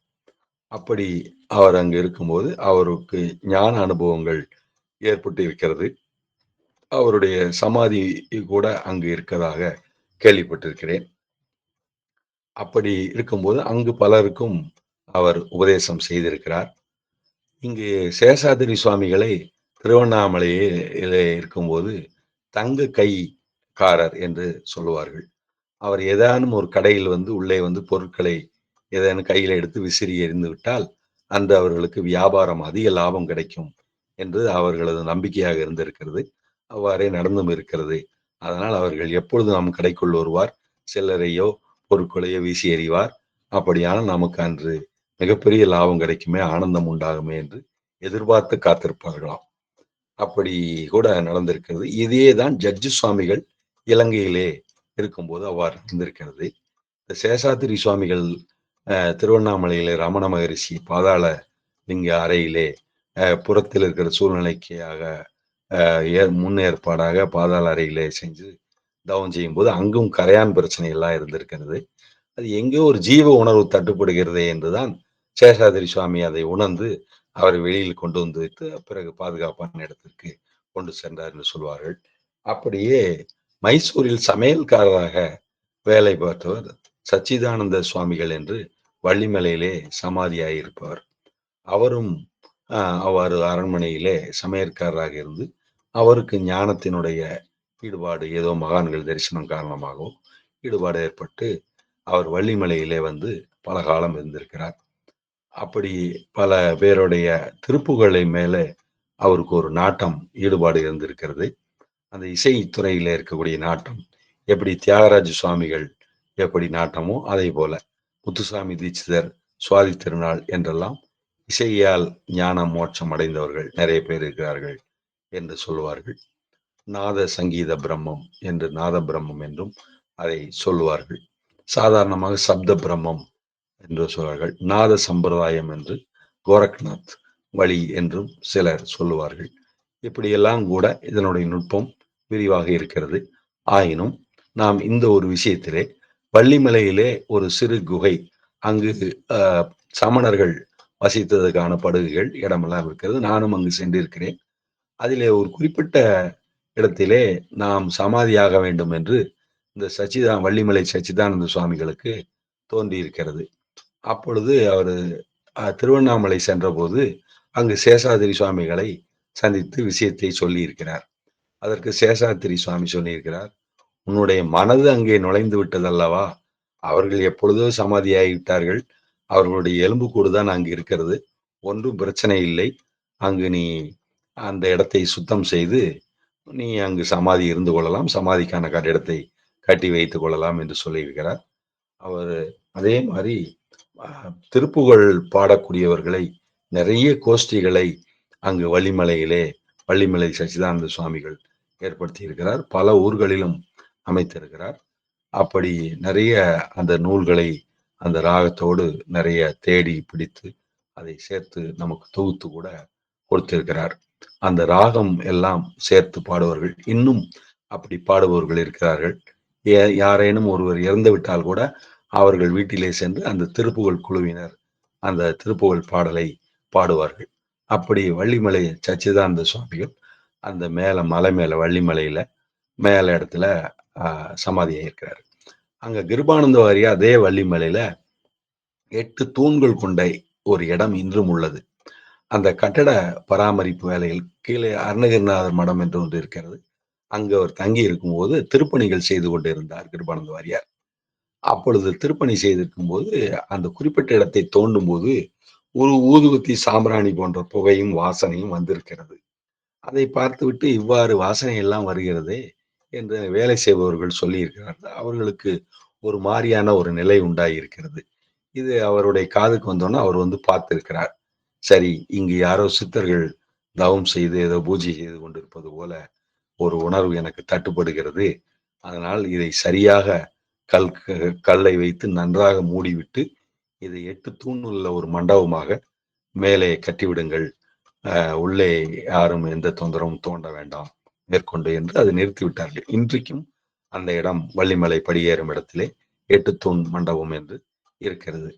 அப்படி அவர் அங்கு இருக்கும்போது அவருக்கு ஞான அனுபவங்கள் ஏற்பட்டு இருக்கிறது. அவருடைய சமாதி கூட அங்கு இருக்கதாக கேள்விப்பட்டிருக்கிறேன். அப்படி இருக்கும்போது அங்கு பலருக்கும் அவர் உபதேசம் செய்திருக்கிறார். இங்கு சேஷாதிரி சுவாமிகளை திருவண்ணாமலையிலே இருக்கும்போது தங்க கைக்காரர் என்று சொல்லுவார்கள். அவர் ஏதானும் ஒரு கடையில் உள்ளே பொருட்களை ஏதேனும் கையில் எடுத்து விசிறி எறிந்து விட்டால் அந்த அவர்களுக்கு வியாபாரம் அதிக லாபம் கிடைக்கும் என்று அவர்களது நம்பிக்கையாக இருந்திருக்கிறது. அவ்வாறே நடந்தும் இருக்கிறது. அதனால் அவர்கள் எப்பொழுது நம் கடைக்குள் வருவார், சில்லறையோ பொருட்களையோ வீசி எறிவார். அப்படியானால் நமக்கு அன்று மிகப்பெரிய லாபம் கிடைக்குமே, ஆனந்தம் உண்டாகுமே என்று எதிர்பார்த்து காத்திருப்பார்களாம். அப்படி கூட நடந்திருக்கிறது. இதே தான் ஜட்ஜு சுவாமிகள் இலங்கையிலே இருக்கும்போது அவ்வாறு இருந்திருக்கிறது. சேஷாத்திரி சுவாமிகள் திருவண்ணாமலையிலே ரமண மகரிஷி பாதாள லிங்க அறையிலே புறத்தில் இருக்கிற சூழ்நிலைக்காக முன்னேற்பாடாக பாதாள அறையிலே செஞ்சு தவம் செய்யும் போது அங்கும் கரையான் பிரச்சனை எல்லாம் இருந்திருக்கிறது. அது எங்கேயோ ஒரு ஜீவ உணர்வு தட்டுப்படுகிறதே என்றுதான் சேஷாதிரி சுவாமி அதை உணர்ந்து அவரை வெளியில் கொண்டு வந்து வைத்து பிறகு பாதுகாப்பான இடத்திற்கு கொண்டு சென்றார் என்று சொல்வார்கள். அப்படியே மைசூரில் சமையல்காரராக வேலை பார்த்தவர் சச்சிதானந்த சுவாமிகள் என்று வள்ளிமலையிலே சமாதியாயிருப்பவர். அவரும் அவ்வாறு அரண்மனையிலே சமையற்காரராக இருந்து அவருக்கு ஞானத்தினுடைய ஈடுபாடு ஏதோ மகான்கள் தரிசனம் காரணமாகவும் ஈடுபாடு ஏற்பட்டு அவர் வள்ளிமலையிலே பல காலம் இருந்திருக்கிறார். அப்படி பல பேருடைய திருப்புகளை மேலே அவருக்கு ஒரு நாட்டம் ஈடுபாடு இருந்திருக்கிறது. அந்த இசைத்துறையில இருக்கக்கூடிய நாட்டம் எப்படி தியாகராஜ சுவாமிகள் எப்படி நாட்டமோ அதே போல முத்துசாமி தீட்சிதர், சுவாதி திருநாள் என்றெல்லாம் இசையால் ஞான மோட்சம் அடைந்தவர்கள் நிறைய பேர் இருக்கிறார்கள் என்று சொல்லுவார்கள். நாத சங்கீத பிரம்மம் என்று நாத பிரம்மம் என்றும் அதை சொல்லுவார்கள். சாதாரணமாக சப்த பிரம்மம் என்று சொல்வார்கள். நாத சம்பிரதாயம் என்று கோரக்நாத் வழி என்றும் சிலர் சொல்லுவார்கள். இப்படியெல்லாம் கூட இதனுடைய நுட்பம் விரிவாக இருக்கிறது. ஆயினும் நாம் இந்த ஒரு விஷயத்திலே வள்ளிமலையிலே ஒரு சிறு குகை, அங்கு சமணர்கள் வசித்ததற்கான படுகைகள் இடமெல்லாம் இருக்கிறது. நானும் அங்கு சென்றிருக்கிறேன். அதிலே ஒரு குறிப்பிட்ட இடத்திலே நாம் சமாதியாக வேண்டும் என்று இந்த வள்ளிமலை சச்சிதானந்த சுவாமிகளுக்கு தோன்றி இருக்கிறது. அப்பொழுது அவர் திருவண்ணாமலை சென்றபோது அங்கு சேஷாதிரி சுவாமிகளை சந்தித்து விஷயத்தை சொல்லி இருக்கிறார். அதற்கு சேஷாதிரி சுவாமி சொல்லியிருக்கிறார், உன்னுடைய மனது அங்கே நுழைந்து விட்டதல்லவா, அவர்கள் எப்பொழுதோ சமாதியாகிவிட்டார்கள், அவர்களுடைய எலும்புக்கூடு தான் அங்கு இருக்கிறது, ஒன்றும் பிரச்சனை இல்லை, அங்கு நீ அந்த இடத்தை சுத்தம் செய்து நீ அங்கு சமாதி இருந்து கொள்ளலாம், சமாதிக்கான கட்டிடத்தை கட்டி வைத்துக் கொள்ளலாம் என்று சொல்லியிருக்கிறார். அவர் அதே மாதிரி திருப்புகழ் பாடக்கூடியவர்களை நிறைய கோஷ்டிகளை அங்கு வள்ளிமலை சச்சிதானந்த சுவாமிகள் ஏற்படுத்தி இருக்கிறார். பல ஊர்களிலும் அமைத்திருக்கிறார். அப்படி நிறைய அந்த நூல்களை அந்த ராகத்தோடு நிறைய தேடி பிடித்து அதை சேர்த்து நமக்கு தொகுத்து கூட கொடுத்திருக்கிறார். அந்த ராகம் எல்லாம் சேர்த்து பாடுவர்கள் இன்னும் அப்படி பாடுபவர்கள் இருக்கிறார்கள். யாரேனும் ஒருவர் இறந்து விட்டால் கூட அவர்கள் வீட்டிலே சென்று அந்த திருப்புகழ் குழுவினர் அந்த திருப்புகழ் பாடலை பாடுவார்கள். அப்படி வள்ளிமலை சச்சிதானந்த சுவாமிகள் அந்த மலை மேல வள்ளிமலையில மேல இடத்துல சமாதியாக இருக்கிறார். அங்க கிருபானந்த வாரியா அதே வள்ளிமலையில 8 தூண்கள் கொண்ட ஒரு இடம் இன்றும் உள்ளது. அந்த கட்டட பராமரிப்பு வேலைகள் கீழே அருணகிரிநாதர் மடம் என்று ஒன்று இருக்கிறது. அங்கு அவர் தங்கி இருக்கும்போது திருப்பணிகள் செய்து கொண்டு இருந்தார் கிருபானந்த வாரியார். அப்பொழுது திருப்பணி செய்திருக்கும் போது அந்த குறிப்பிட்ட இடத்தை தோண்டும் போது ஒரு ஊதுவத்தி சாம்பிராணி போன்ற புகையும் வாசனையும் வந்திருக்கிறது. அதை பார்த்துவிட்டு இவ்வாறு வாசனை எல்லாம் வருகிறதே என்று வேலை செய்பவர்கள் சொல்லியிருக்கிறார்கள். அவர்களுக்கு ஒரு மாதிரியான ஒரு நிலை உண்டாயிருக்கிறது. இது அவருடைய காதுக்கு வந்தோன்னா அவர் பார்த்திருக்கிறார். சரி, இங்கு யாரோ சித்தர்கள் தவம் செய்து ஏதோ பூஜை செய்து கொண்டிருப்பது போல ஒரு உணர்வு எனக்கு தட்டுப்படுகிறது. அதனால் இதை சரியாக கல்லை வைத்து நன்றாக மூடிவிட்டு இதை 8 தூணுள்ள ஒரு மண்டபமாக மேலே கட்டிவிடுங்கள், உள்ளே யாரும் எந்த தொந்தரவும் தோன்ற வேண்டாம் மேற்கொண்டு என்று அதை நிறுத்திவிட்டார்கள். இன்றைக்கும் அந்த இடம் வள்ளிமலை படியேறும் இடத்திலே 8 தூண் மண்டபம் என்று இருக்கிறது.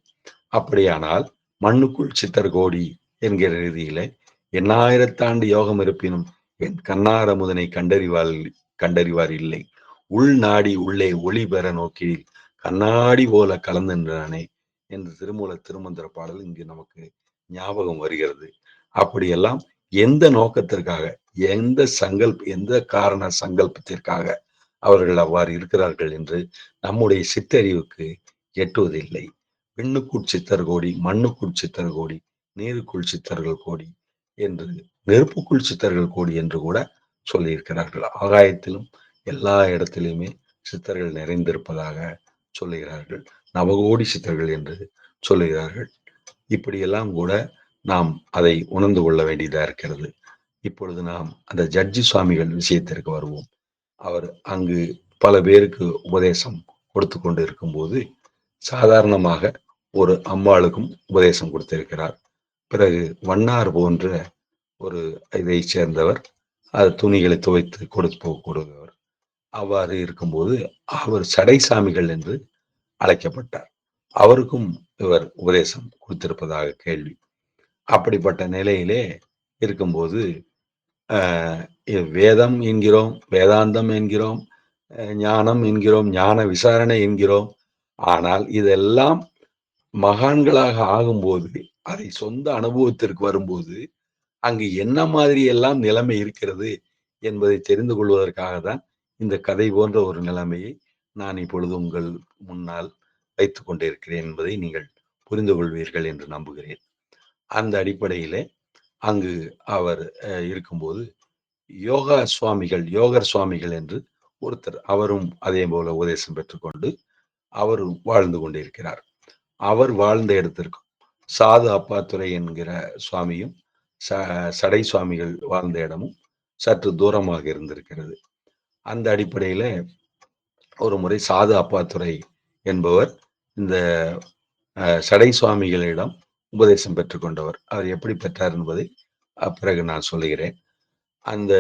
அப்படியானால் மண்ணுக்குள் சித்தர் கோடி என்கிற ரீதியிலே எண்ணாயிரத்தாண்டு யோகம் இருப்பினும் என் கண்ணார முதனை கண்டறிவார் இல்லை. உள் நாடி உள்ளே ஒளி பெற நோக்கி கண்ணாடி போல கலந்துன்றானே என்று திருமூல திருமந்திர பாடல் இங்கு நமக்கு ஞாபகம் வருகிறது. அப்படியெல்லாம் எந்த நோக்கத்திற்காக, எந்த காரண சங்கல்பத்திற்காக அவர்கள் அவ்வாறு இருக்கிறார்கள் என்று நம்முடைய சித்தறிவுக்கு எட்டுவதில்லை. விண்ணுக்குள் சித்தர் கோடி, மண்ணுக்குள் சித்தர் கோடி, நீருக்குள் சித்தர்கள் கோடி என்று, நெருப்புக்குள் சித்தர்கள் கோடி என்று கூட சொல்லியிருக்கிறார்கள். ஆகாயத்திலும் எல்லா இடத்திலுமே சித்தர்கள் நிறைந்திருப்பதாக சொல்லுகிறார்கள். நவகோடி சித்தர்கள் என்று சொல்லுகிறார்கள். இப்படியெல்லாம் கூட நாம் அதை உணர்ந்து கொள்ள வேண்டியதா இருக்கிறது. இப்பொழுது நாம் அந்த ஜட்ஜி சுவாமிகள் விஷயத்திற்கு வருவோம். அவர் அங்கு பல பேருக்கு உபதேசம் கொடுத்து கொண்டு இருக்கும்போது சாதாரணமாக ஒரு அம்மாளுக்கும் உபதேசம் கொடுத்திருக்கிறார். பிறகு வண்ணார் போன்ற ஒரு இதை சேர்ந்தவர் அது துணிகளை துவைத்து கொடுப்பவர். அவ்வாறு இருக்கும்போது அவர் சடைசாமிகள் என்று அழைக்கப்பட்டார். அவருக்கும் இவர் உபதேசம் கொடுத்திருப்பதாக கேள்வி. அப்படிப்பட்ட நிலையிலே இருக்கும்போது வேதம் என்கிறோம், வேதாந்தம் என்கிறோம், ஞானம் என்கிறோம், ஞான விசாரணை என்கிறோம். ஆனால் இதெல்லாம் மகான்களாக ஆகும்போது, அதை சொந்த அனுபவத்திற்கு வரும்போது அங்கு என்ன மாதிரி எல்லாம் நிலைமை இருக்கிறது என்பதை தெரிந்து கொள்வதற்காக தான் இந்த கதை போன்ற ஒரு நிலைமையை நான் இப்பொழுது உங்கள் முன்னால் வைத்துக் கொண்டிருக்கிறேன் என்பதை நீங்கள் புரிந்து கொள்வீர்கள் என்று நம்புகிறேன். அந்த அடிப்படையிலே அங்கு அவர் இருக்கும்போது யோகர் சுவாமிகள் என்று ஒருத்தர், அவரும் அதே போல உபதேசம் பெற்றுக்கொண்டு அவரும் வாழ்ந்து கொண்டிருக்கிறார். அவர் வாழ்ந்த இடத்திற்கும் சாது அப்பாத்துறை என்கிற சுவாமியும் சடை சுவாமிகள் வாழ்ந்த இடமும் சற்று தூரமாக இருந்திருக்கிறது. அந்த அடிப்படையில ஒரு முறை சாது அப்பாத்துறை என்பவர் இந்த சடை சுவாமிகளிடம் உபதேசம் பெற்றுக்கொண்டவர். அவர் எப்படி பெற்றார் என்பதை பிறகு நான் சொல்லுகிறேன். அந்த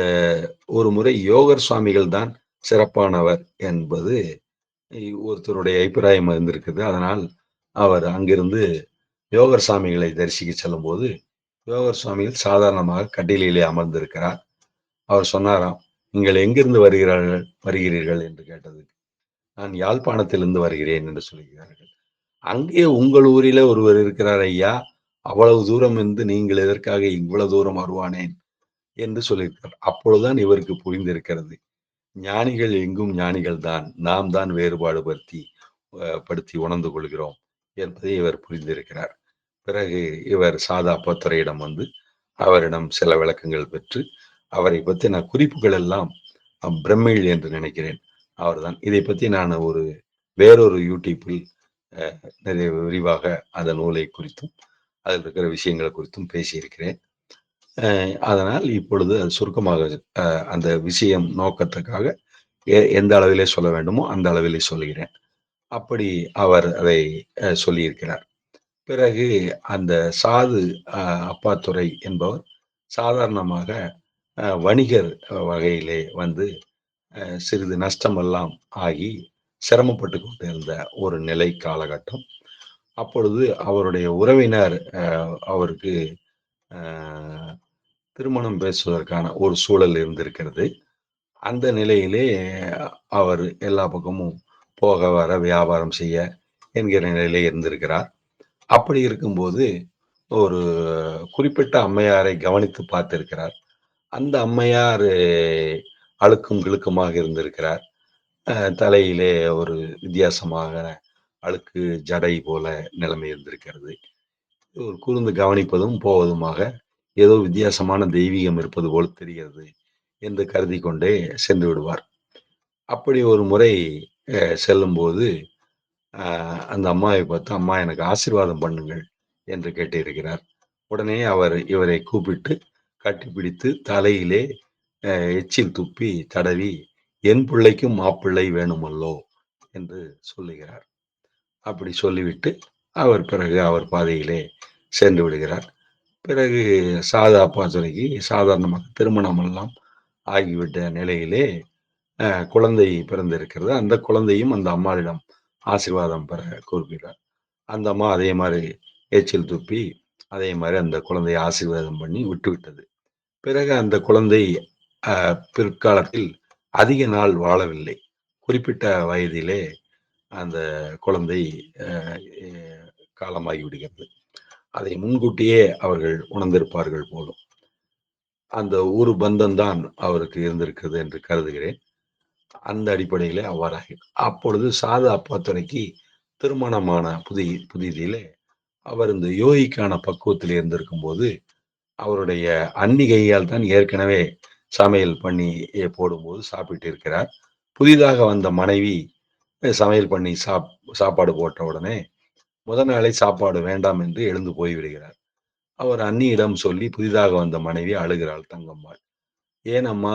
ஒரு முறை யோகர் சுவாமிகள் தான் சிறப்பானவர் என்பது ஒருத்தருடைய அபிப்பிராயம் இருந்திருக்குது. அதனால் அவர் அங்கிருந்து யோகர் சுவாமிகளை தரிசிக்க செல்லும் போது யோகர் சுவாமிகள் சாதாரணமாக கட்டிலே அமர்ந்திருக்கிறார். அவர் சொன்னாராம், நீங்கள் எங்கிருந்து வருகிறீர்கள் என்று கேட்டதுக்கு, நான் யாழ்ப்பாணத்திலிருந்து வருகிறேன் என்று சொல்கிறார்கள். அங்கே உங்கள் ஊரில ஒருவர் இருக்கிறார் ஐயா, அவ்வளவு தூரம் இருந்து நீங்கள் எதற்காக இவ்வளவு தூரம் வருவானேன் என்று சொல்லியிருக்கிறார். அப்பொழுதுதான் இவருக்கு புரிந்திருக்கிறது, ஞானிகள் எங்கும் ஞானிகள் தான், நாம் தான் வேறுபாடு படுத்தி உணர்ந்து கொள்கிறோம் என்பதை இவர் புரிந்திருக்கிறார். பிறகு இவர் சாதா அப்பத்துறையிடம் வந்து அவரிடம் சில விளக்கங்கள் பெற்று அவரை பற்றின குறிப்புகள் எல்லாம் பிரமிழ் என்று நினைக்கிறேன் அவர்தான். இதை பற்றி நான் வேறொரு யூடியூப்பில் நிறைய விரிவாக அந்த நூலை குறித்தும் அதில் இருக்கிற விஷயங்களை குறித்தும் பேசியிருக்கிறேன். அதனால் இப்பொழுது அது சுருக்கமாக அந்த விஷயம் நோக்கத்துக்காக எந்த அளவிலே சொல்ல வேண்டுமோ அந்த அளவிலே சொல்கிறேன். அப்படி அவர் அதை சொல்லியிருக்கிறார். பிறகு அந்த சாது அப்பாத்துறை என்பவர் சாதாரணமாக வணிகர் வகையிலே வந்து சிறிது நஷ்டமெல்லாம் ஆகி சிரமப்பட்டு கொண்டிருந்த ஒரு நிலை காலகட்டம். அப்பொழுது அவருடைய உறவினர் அவருக்கு திருமணம் பேசுவதற்கான ஒரு சூழல் இருந்திருக்கிறது. அந்த நிலையிலே அவர் எல்லா பக்கமும் போக வர வியாபாரம் செய்ய என்கிற நிலையிலே இருந்திருக்கிறார். அப்படி இருக்கும்போது ஒரு குறிப்பிட்ட அம்மையாரை கவனித்து பார்த்திருக்கிறார். அந்த அம்மையார் அழுக்கும் கிழுக்குமாக இருந்திருக்கிறார். தலையிலே ஒரு வித்தியாசமாக அழுக்கு ஜடை போல நிலைமை இருந்திருக்கிறது. ஒரு கூர்ந்து கவனிப்பதும் போவதுமாக ஏதோ வித்தியாசமான தெய்வீகம் இருப்பது போல் தெரிகிறது என்று கருதி கொண்டே சென்று விடுவார். அப்படி ஒரு முறை செல்லும்போது அந்த அம்மாவை பார்த்து, அம்மா எனக்கு ஆசீர்வாதம் பண்ணுங்கள் என்று கேட்டிருக்கிறார். உடனே அவர் இவரை கூப்பிட்டு கட்டிப்பிடித்து தலையிலே எச்சில் துப்பி தடவி, என் பிள்ளைக்கும் மாப்பிள்ளை வேணுமல்லோ என்று சொல்லுகிறார். அப்படி சொல்லிவிட்டு அவர் பிறகு அவர் பாதையிலே சென்று விடுகிறார். பிறகு சாதா அப்பாத்துறைக்கு சாதாரணமாக திருமணம் எல்லாம் ஆகிவிட்ட நிலையிலே குழந்தை பிறந்திருக்கிறது. அந்த குழந்தையும் அந்த அம்மாவிடம் ஆசீர்வாதம் பெற கூறுகிறார். அந்த அம்மா அதே மாதிரி எச்சில் துப்பி அதே மாதிரி அந்த குழந்தையை ஆசீர்வாதம் பண்ணி விட்டுவிட்டது. பிறகு அந்த குழந்தை பிற்காலத்தில் அதிக நாள் வாழவில்லை. குறிப்பிட்ட வயதிலே அந்த குழந்தை காலமாகி விடுகிறது. அதை முன்கூட்டியே அவர்கள் உணர்ந்திருப்பார்கள் போலும். அந்த ஒரு பந்தம்தான் அவருக்கு இருந்திருக்கிறது என்று கருதுகிறேன். அந்த அடிப்படையிலே அவ்வாறாக அப்பொழுது சாது அப்பாத்துரைக்கு திருமணமான புதிதிலே அவர் இந்த யோகிக்கான பக்குவத்தில் இருந்திருக்கும் போது அவருடைய அன்னிகையால் தான் ஏற்கனவே சமையல் பண்ணி போடும்போது சாப்பிட்டு இருக்கிறார். புதிதாக வந்த மனைவி சமையல் பண்ணி சாப்பாடு போட்ட உடனே முதல் நாளை சாப்பாடு வேண்டாம் என்று எழுந்து போய்விடுகிறார். அவர் அன்னியிடம் சொல்லி புதிதாக வந்த மனைவி அழுகிறாள் தங்கம்மாள். ஏன் அம்மா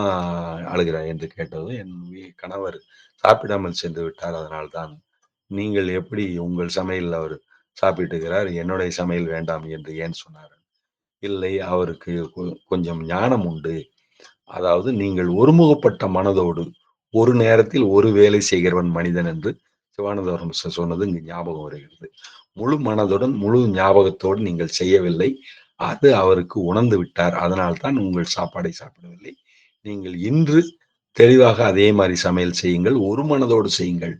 அழுகிறாய் என்று கேட்டதும், என் கணவர் சாப்பிடாமல் சென்று விட்டார், அதனால்தான். நீங்கள் எப்படி உங்கள் சமையல் அவர் சாப்பிட்டுகிறார், என்னுடைய சமையல் வேண்டாம் என்று ஏன் சொன்னார்? இல்லை, அவருக்கு கொஞ்சம் ஞானம் உண்டு. அதாவது நீங்கள் ஒருமுகப்பட்ட மனதோடு ஒரு நேரத்தில் ஒரு வேலை செய்கிறவன் மனிதன் என்று சிவானந்தவரம் சொன்னது இங்கு ஞாபகம் வருகிறது. முழு மனதுடன் முழு ஞாபகத்தோடு நீங்கள் செய்யவில்லை, அது அவருக்கு உணர்ந்து விட்டார். அதனால்தான் உங்கள் சாப்பாடை சாப்பிடவில்லை. நீங்கள் இன்று தெளிவாக அதே மாதிரி சமையல் செய்யுங்கள், ஒரு மனதோடு செய்யுங்கள்,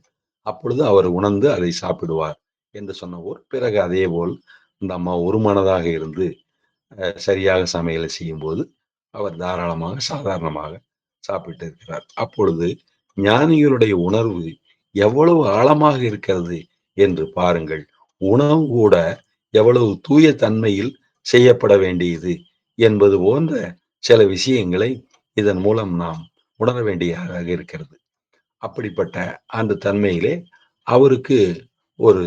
அப்பொழுது அவர் உணர்ந்து அதை சாப்பிடுவார் என்று சொன்னபோல் பிறகு அதே போல் இந்த அம்மா ஒரு மனதாக இருந்து சரியாக சமையலை செய்யும் போது அவர் தாராளமாக சாதாரணமாக சாப்பிட்டு இருக்கிறார். அப்பொழுது ஞானிகளுடைய உணர்வு எவ்வளவு ஆழமாக இருக்கிறது என்று பாருங்கள். உணவு கூட எவ்வளவு தூய தன்மையில் செய்யப்பட வேண்டியது என்பது போன்ற சில விஷயங்களை இதன் மூலம் நாம் உணர வேண்டியதாக இருக்கிறது. அப்படிப்பட்ட அந்த தன்மையிலே அவருக்கு ஒரு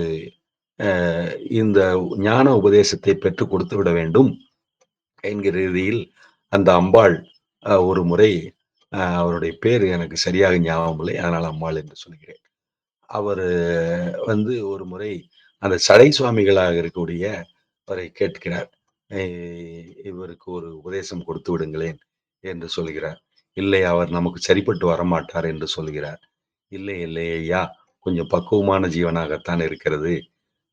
இந்த ஞான உபதேசத்தை பெற்றுக் கொடுத்து விட வேண்டும் என்கிற ரீதியில் அந்த அம்பாள் ஒரு முறை, அவருடைய பேர் எனக்கு சரியாக ஞாபகம் இல்லை, அதனால் அம்பாள் என்று சொல்கிறேன். அவர் ஒரு முறை அந்த சடை சுவாமிகளாக இருக்கக்கூடிய அவரை கேட்கிறார், இவருக்கு ஒரு உபதேசம் கொடுத்து விடுங்களேன் என்று சொல்கிறார். இல்லை, அவர் நமக்கு சரிப்பட்டு வரமாட்டார் என்று சொல்கிறார். இல்லை இல்லை ஐயா, கொஞ்சம் பக்குவமான ஜீவனாகத்தான் இருக்கிறது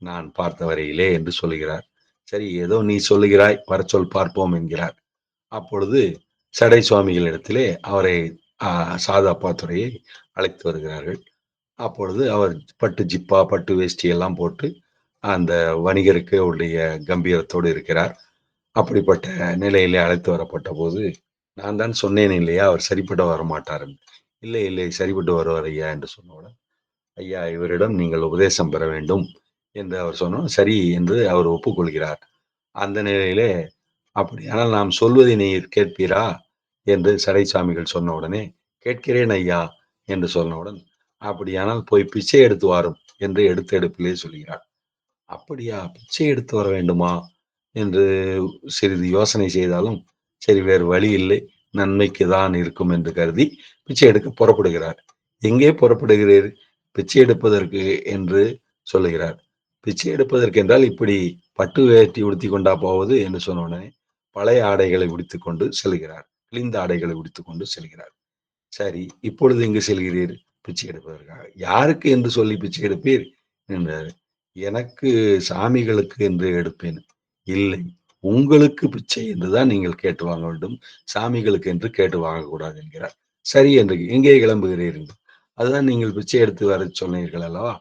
நான் பார்த்த வரையிலே என்று சொல்கிறார். சரி, ஏதோ நீ சொல்லுகிறாய், வர சொல் பார்ப்போம் என்கிறார். அப்பொழுது சடை சுவாமிகளிடத்திலே அவரை சாது அப்பாத்துரையை அழைத்து வருகிறார்கள். அப்பொழுது அவர் பட்டு ஜிப்பா பட்டு வேஷ்டி எல்லாம் போட்டு அந்த வணிகருக்கு உடைய கம்பீரத்தோடு இருக்கிறார். அப்படிப்பட்ட நிலையிலே அழைத்து வரப்பட்ட போது, நான் தான் சொன்னேன் இல்லையா, அவர் சரிப்பட்டு வரமாட்டார். இல்லை இல்லை, சரிப்பட்டு வருவார் ஐயா என்று சொன்னவுடன், ஐயா இவரிடம் நீங்கள் உபதேசம் பெற வேண்டும் என்று அவர் சொன்னோம். சரி என்று அவர் ஒப்புக்கொள்கிறார். அந்த நிலையிலே, அப்படியானால் நாம் சொல்வதை நீர் கேட்பீரா என்று சடை சாமிகள் சொன்ன உடனே, கேட்கிறேன் ஐயா என்று சொன்னவுடன், அப்படியானால் போய் பிச்சை எடுத்து வாரும் என்று எடுப்பிலே சொல்கிறார். அப்படியா, பிச்சை எடுத்து வர வேண்டுமா என்று சிறிது யோசனை செய்தாலும், சரி வேறு வழி இல்லை, நன்மைக்கு தான் இருக்கும் என்று கருதி பிச்சை எடுக்க புறப்படுகிறார். எங்கே புறப்படுகிறீர்? பிச்சை எடுப்பதற்கு என்று சொல்லுகிறார். பிச்சை எடுப்பதற்கு என்றால் இப்படி பட்டு வேட்டி உடுத்தி கொண்டா போவது என்று சொன்ன உடனே பழைய ஆடைகளை உடுத்திக் கொண்டு செல்கிறார். கிழிந்த ஆடைகளை உடுத்திக் கொண்டு செல்கிறார். சரி, இப்பொழுது எங்கு செல்கிறீர்? பிச்சை எடுப்பதற்காக. யாருக்கு என்று சொல்லி பிச்சை எடுப்பீர் என்றார். எனக்கு சாமிகளுக்கு என்று எடுப்பேன். இல்லை, உங்களுக்கு பிச்சை என்றுதான் நீங்கள் கேட்டு வாங்க வேண்டும், சாமிகளுக்கு என்று கேட்டு வாங்கக்கூடாது என்கிறார். சரி என்று, எங்கே கிளம்புகிறீர்கள்? அதுதான் நீங்கள் பிச்சை எடுத்து வர சொன்னீர்கள் அல்லவா,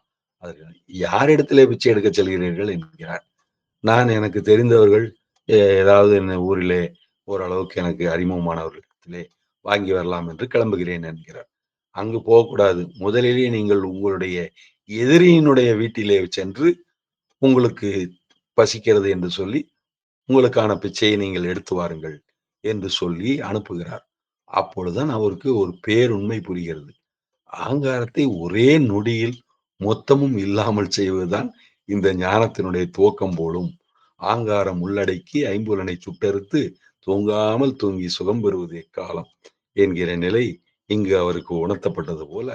அதற்கு யாரிடத்திலே பிச்சை எடுக்க செல்கிறீர்கள் என்கிறார். நான் எனக்கு தெரிந்தவர்கள் ஏதாவது என்ன ஊரிலே ஓரளவுக்கு எனக்கு அறிமுகமானவர்களிடத்திலே வாங்கி வரலாம் என்று கிளம்புகிறேன் என்கிறார். அங்கு போகக்கூடாது, முதலிலே நீங்கள் உங்களுடைய எதிரியினுடைய வீட்டிலே சென்று உங்களுக்கு பசிக்கிறது என்று சொல்லி உங்களுக்கான பிச்சையை நீங்கள் எடுத்து வாருங்கள் என்று சொல்லி அனுப்புகிறார். அப்பொழுதுதான் அவருக்கு ஒரு பேருண்மை புரிகிறது. அகங்காரத்தை ஒரே நொடியில் மொத்தமும் இல்லாமல் செய்வதுதான் இந்த ஞானத்தினுடைய துவக்கம் போலும். ஆங்காரம் உள்ளடக்கி ஐம்புலனை சுட்டறுத்து தூங்காமல் தூங்கி சுகம் பெறுவது எக்காலம் என்கிற நிலை இங்கு அவருக்கு உணர்த்தப்பட்டது போல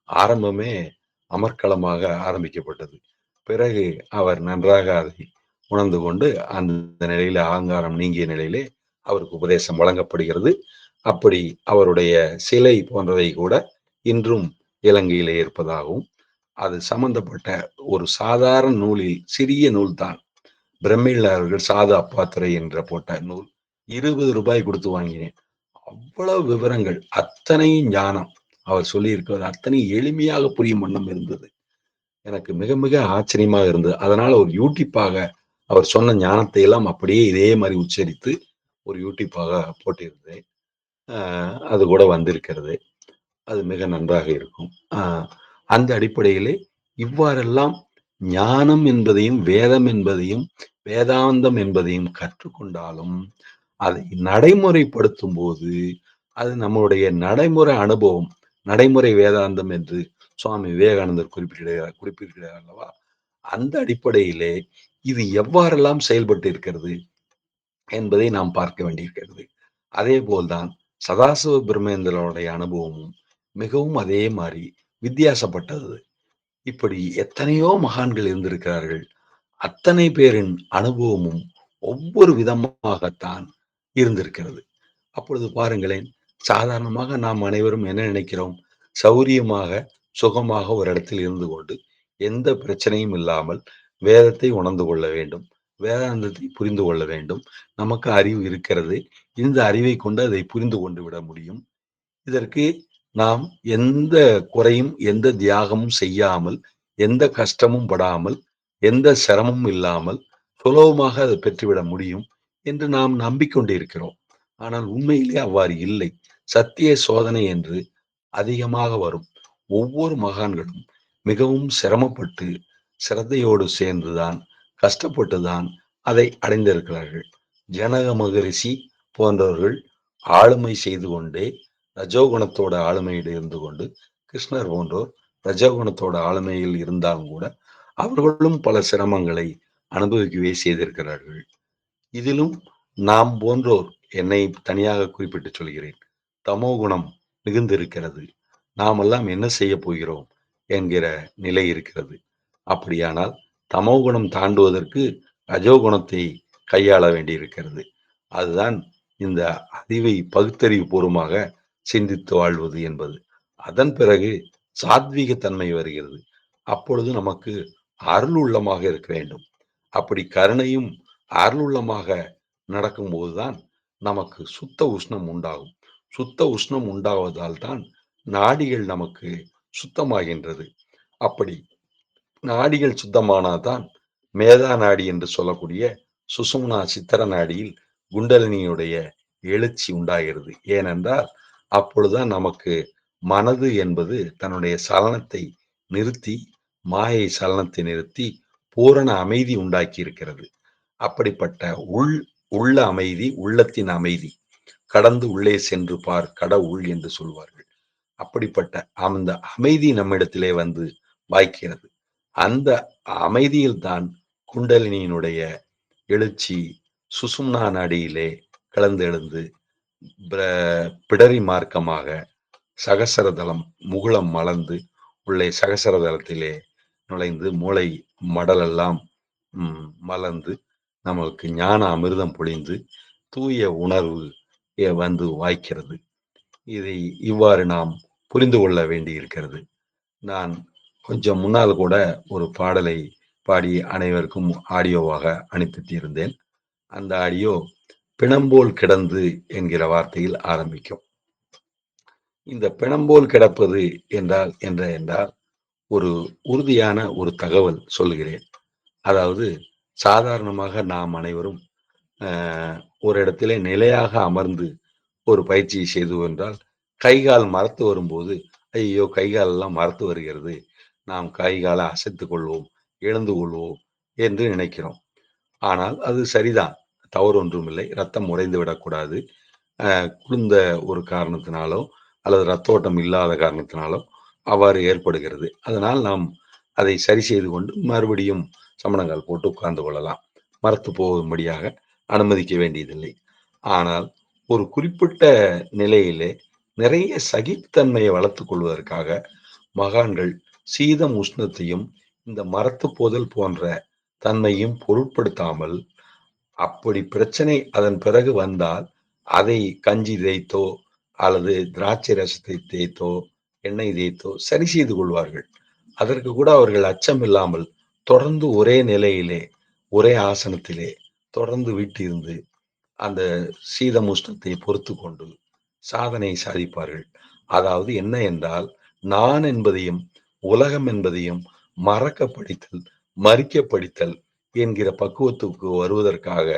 ஆரம்பமே அமர்க்களமாக ஆரம்பிக்கப்பட்டது. பிறகு அவர் நன்றாக அதை உணர்ந்து கொண்டு அந்த நிலையில அகங்காரம் நீங்கிய நிலையிலே அவருக்கு உபதேசம் வழங்கப்படுகிறது. அப்படி அவருடைய சிலை போன்றவை கூட இன்றும் இலங்கையிலே இருப்பதாகவும், அது சம்பந்தப்பட்ட ஒரு சாதாரண நூலில், சிறிய நூல் தான், பிரமிழ் அவர்கள் சாது அப்பாத்துறை என்ற போட்ட நூல் 20 ரூபாய் கொடுத்து வாங்கினேன். அவ்வளவு விவரங்கள், அத்தனை ஞானம் அவர் சொல்லியிருக்கிறது அத்தனை எளிமையாக புரியும் வண்ணம் இருந்தது. எனக்கு மிக மிக ஆச்சரியமாக இருந்தது. அதனால ஒரு யூடியூப்பாக அவர் சொன்ன ஞானத்தை எல்லாம் அப்படியே இதே மாதிரி உச்சரித்து ஒரு யூடியூப்பாக போட்டிருந்தேன். அது கூட வந்திருக்கிறது. அது மிக நன்றாக இருக்கும். அந்த அடிப்படையிலே இவ்வாறெல்லாம் ஞானம் என்பதையும் வேதம் என்பதையும் வேதாந்தம் என்பதையும் கற்றுக்கொண்டாலும் அதை நடைமுறைப்படுத்தும் போது அது நம்மளுடைய நடைமுறை அனுபவம், நடைமுறை வேதாந்தம் என்று சுவாமி விவேகானந்தர் குறிப்பிடுகிறார் அல்லவா? அந்த அடிப்படையிலே இது எவ்வாறெல்லாம் செயல்பட்டு இருக்கிறது என்பதை நாம் பார்க்க வேண்டியிருக்கிறது. அதே போல்தான் சதாசிவ பிரம்மேந்திரனுடைய அனுபவமும் மிகவும் அதே மாதிரி வித்தியாசப்பட்டது. இப்படி எத்தனையோ மகான்கள் இருந்திருக்கிறார்கள். அத்தனை பேரின் அனுபவமும் ஒவ்வொரு விதமாகத்தான் இருந்திருக்கிறது. அப்பொழுது பாருங்களேன், சாதாரணமாக நாம் அனைவரும் என்ன நினைக்கிறோம்? சௌரியமாக சுகமாக ஒரு இடத்தில் இருந்து கொண்டு எந்த பிரச்சனையும் இல்லாமல் வேதத்தை உணர்ந்து கொள்ள வேண்டும், வேதாந்தத்தை புரிந்து கொள்ள வேண்டும், நமக்கு அறிவு இருக்கிறது, இந்த அறிவை கொண்டு அதை புரிந்து கொண்டு விட முடியும். இதற்கு நாம் எந்த குறையும் எந்த தியாகமும் செய்யாமல், எந்த கஷ்டமும் படாமல், எந்த சிரமமும் இல்லாமல் சுலபமாக அதை பெற்றுவிட முடியும் என்று நாம் நம்பிக்கொண்டிருக்கிறோம். ஆனால் உண்மையிலே அவ்வாறு இல்லை. சத்திய சோதனை என்று அதிகமாக வரும். ஒவ்வொரு மகான்களும் மிகவும் சிரமப்பட்டு சிரத்தையோடு சேர்ந்துதான், கஷ்டப்பட்டுதான் அதை அடைந்திருக்கிறார்கள். ஜனக மகரிஷி போன்றவர்கள் ஆளுமை செய்து கொண்டே ரஜோகுணத்தோட ஆளுமையில் இருந்து கொண்டு, கிருஷ்ணர் போன்றோர் ரஜோகுணத்தோட ஆளுமையில் இருந்தாலும் கூட அவர்களும் பல சிரமங்களை அனுபவிக்கவே செய்திருக்கிறார்கள். இதிலும் நாம் போன்றோர், என்னை தனியாக குறிப்பிட்டு சொல்கிறேன், தமோ குணம் மிகுந்திருக்கிறது. நாமெல்லாம் என்ன செய்ய போகிறோம் என்கிற நிலை இருக்கிறது. அப்படியானால் தமோ குணம் தாண்டுவதற்கு ரஜோகுணத்தை கையாள வேண்டியிருக்கிறது. அதுதான் இந்த அறிவை பகுத்தறிவு பூர்வமாக சிந்தித்து வாழ்வது என்பது. அதன் பிறகு சாத்வீக தன்மை வருகிறது. அப்பொழுது நமக்கு அருள் உள்ளமாக இருக்க வேண்டும். அப்படி கருணையும் அருளுள்ளமாக நடக்கும்போதுதான் நமக்கு சுத்த உஷ்ணம் உண்டாகும். சுத்த உஷ்ணம் உண்டாவதால் தான் நாடிகள் நமக்கு சுத்தமாகின்றது. அப்படி நாடிகள் சுத்தமானாதான் மேதா நாடி என்று சொல்லக்கூடிய சுசும்னா சித்திர நாடியில் குண்டலினியுடைய எழுச்சி உண்டாகிறது. ஏனென்றால் அப்பொழுதுதான் நமக்கு மனது என்பது தன்னுடைய சலனத்தை நிறுத்தி, மாயை சலனத்தை நிறுத்தி பூரண அமைதி உண்டாக்கி இருக்கிறது. அப்படிப்பட்ட உள்ள அமைதி, உள்ளத்தின் அமைதி கடந்து உள்ளே சென்று பார் கடவுள் என்று சொல்வார்கள். அப்படிப்பட்ட அந்த அமைதி நம்மிடத்திலே வந்து வாய்க்கிறது. அந்த அமைதியில் தான் குண்டலினியினுடைய எழுச்சி சுசும்னா நாடியிலே கலந்து எழுந்து பிடரி மார்க்கமாக சகசரதளம் முகுளம் மலர்ந்து உள்ளே சகசரதளத்திலே நுழைந்து மூளை மடலெல்லாம் மலர்ந்து நமக்கு ஞான அமிர்தம் பொழிந்து தூய உணர்வு வந்து வாய்க்கிறது. இதை இவ்வாறு நாம் புரிந்து கொள்ள வேண்டி இருக்கிறது. நான் கொஞ்சம் முன்னால் கூட ஒரு பாடலை பாடி அனைவருக்கும் ஆடியோவாக அனுப்பித்திருந்தேன். அந்த ஆடியோ பிணம்போல் கிடந்து என்கிற வார்த்தையில் ஆரம்பிக்கும். இந்த பிணம்போல் கிடப்பது என்றால் ஒரு உறுதியான ஒரு தகவல் சொல்லுகிறேன். அதாவது சாதாரணமாக நாம் அனைவரும் ஒரு இடத்திலே நிலையாக அமர்ந்து ஒரு பயிற்சியை செய்து என்றால் கைகால் மரத்து வரும்போது ஐயோ கைகால் எல்லாம் மரத்து வருகிறது, நாம் கைகாலை அசைத்து கொள்வோம், எழுந்து கொள்வோம் என்று நினைக்கிறோம். ஆனால் அது சரிதான், தவறு ஒன்றும் இல்லை. ரத்தம் உறைந்து விடக்கூடாது. குளிர்ந்த ஒரு காரணத்தினாலோ அல்லது ரத்த ஓட்டம் இல்லாத காரணத்தினாலோ அவ்வாறு ஏற்படுகிறது. அதனால் நாம் அதை சரி செய்து கொண்டு மறுபடியும் சமணங்கால் போட்டு உட்கார்ந்து கொள்ளலாம். மரத்து போகும்படியாக அனுமதிக்க வேண்டியதில்லை. ஆனால் ஒரு குறிப்பிட்ட நிலையிலே நிறைய சகிப்புத்தன்மையை வளர்த்துக் கொள்வதற்காக மகான்கள் சீதம் உஷ்ணத்தையும் இந்த மரத்து போதல் போன்ற தன்மையும் பொருட்படுத்தாமல், அப்படி பிரச்சனை அதன் பிறகு வந்தால் அதை கஞ்சி தேய்த்தோ அல்லது திராட்சை ரசத்தை தேய்த்தோ எண்ணெய் தேய்த்தோ சரி செய்து கொள்வார்கள். அதற்கு கூட அவர்கள் அச்சம் இல்லாமல் தொடர்ந்து ஒரே நிலையிலே ஒரே ஆசனத்திலே தொடர்ந்து வீட்டிருந்து அந்த சீதமுஷ்ணத்தை பொறுத்து கொண்டு சாதனை சாதிப்பார்கள். அதாவது என்ன என்றால், நான் என்பதையும் உலகம் என்பதையும் மறக்க படித்தல், மறிக்க படித்தல் என்கிற பக்குவத்துக்கு வருவதற்காக,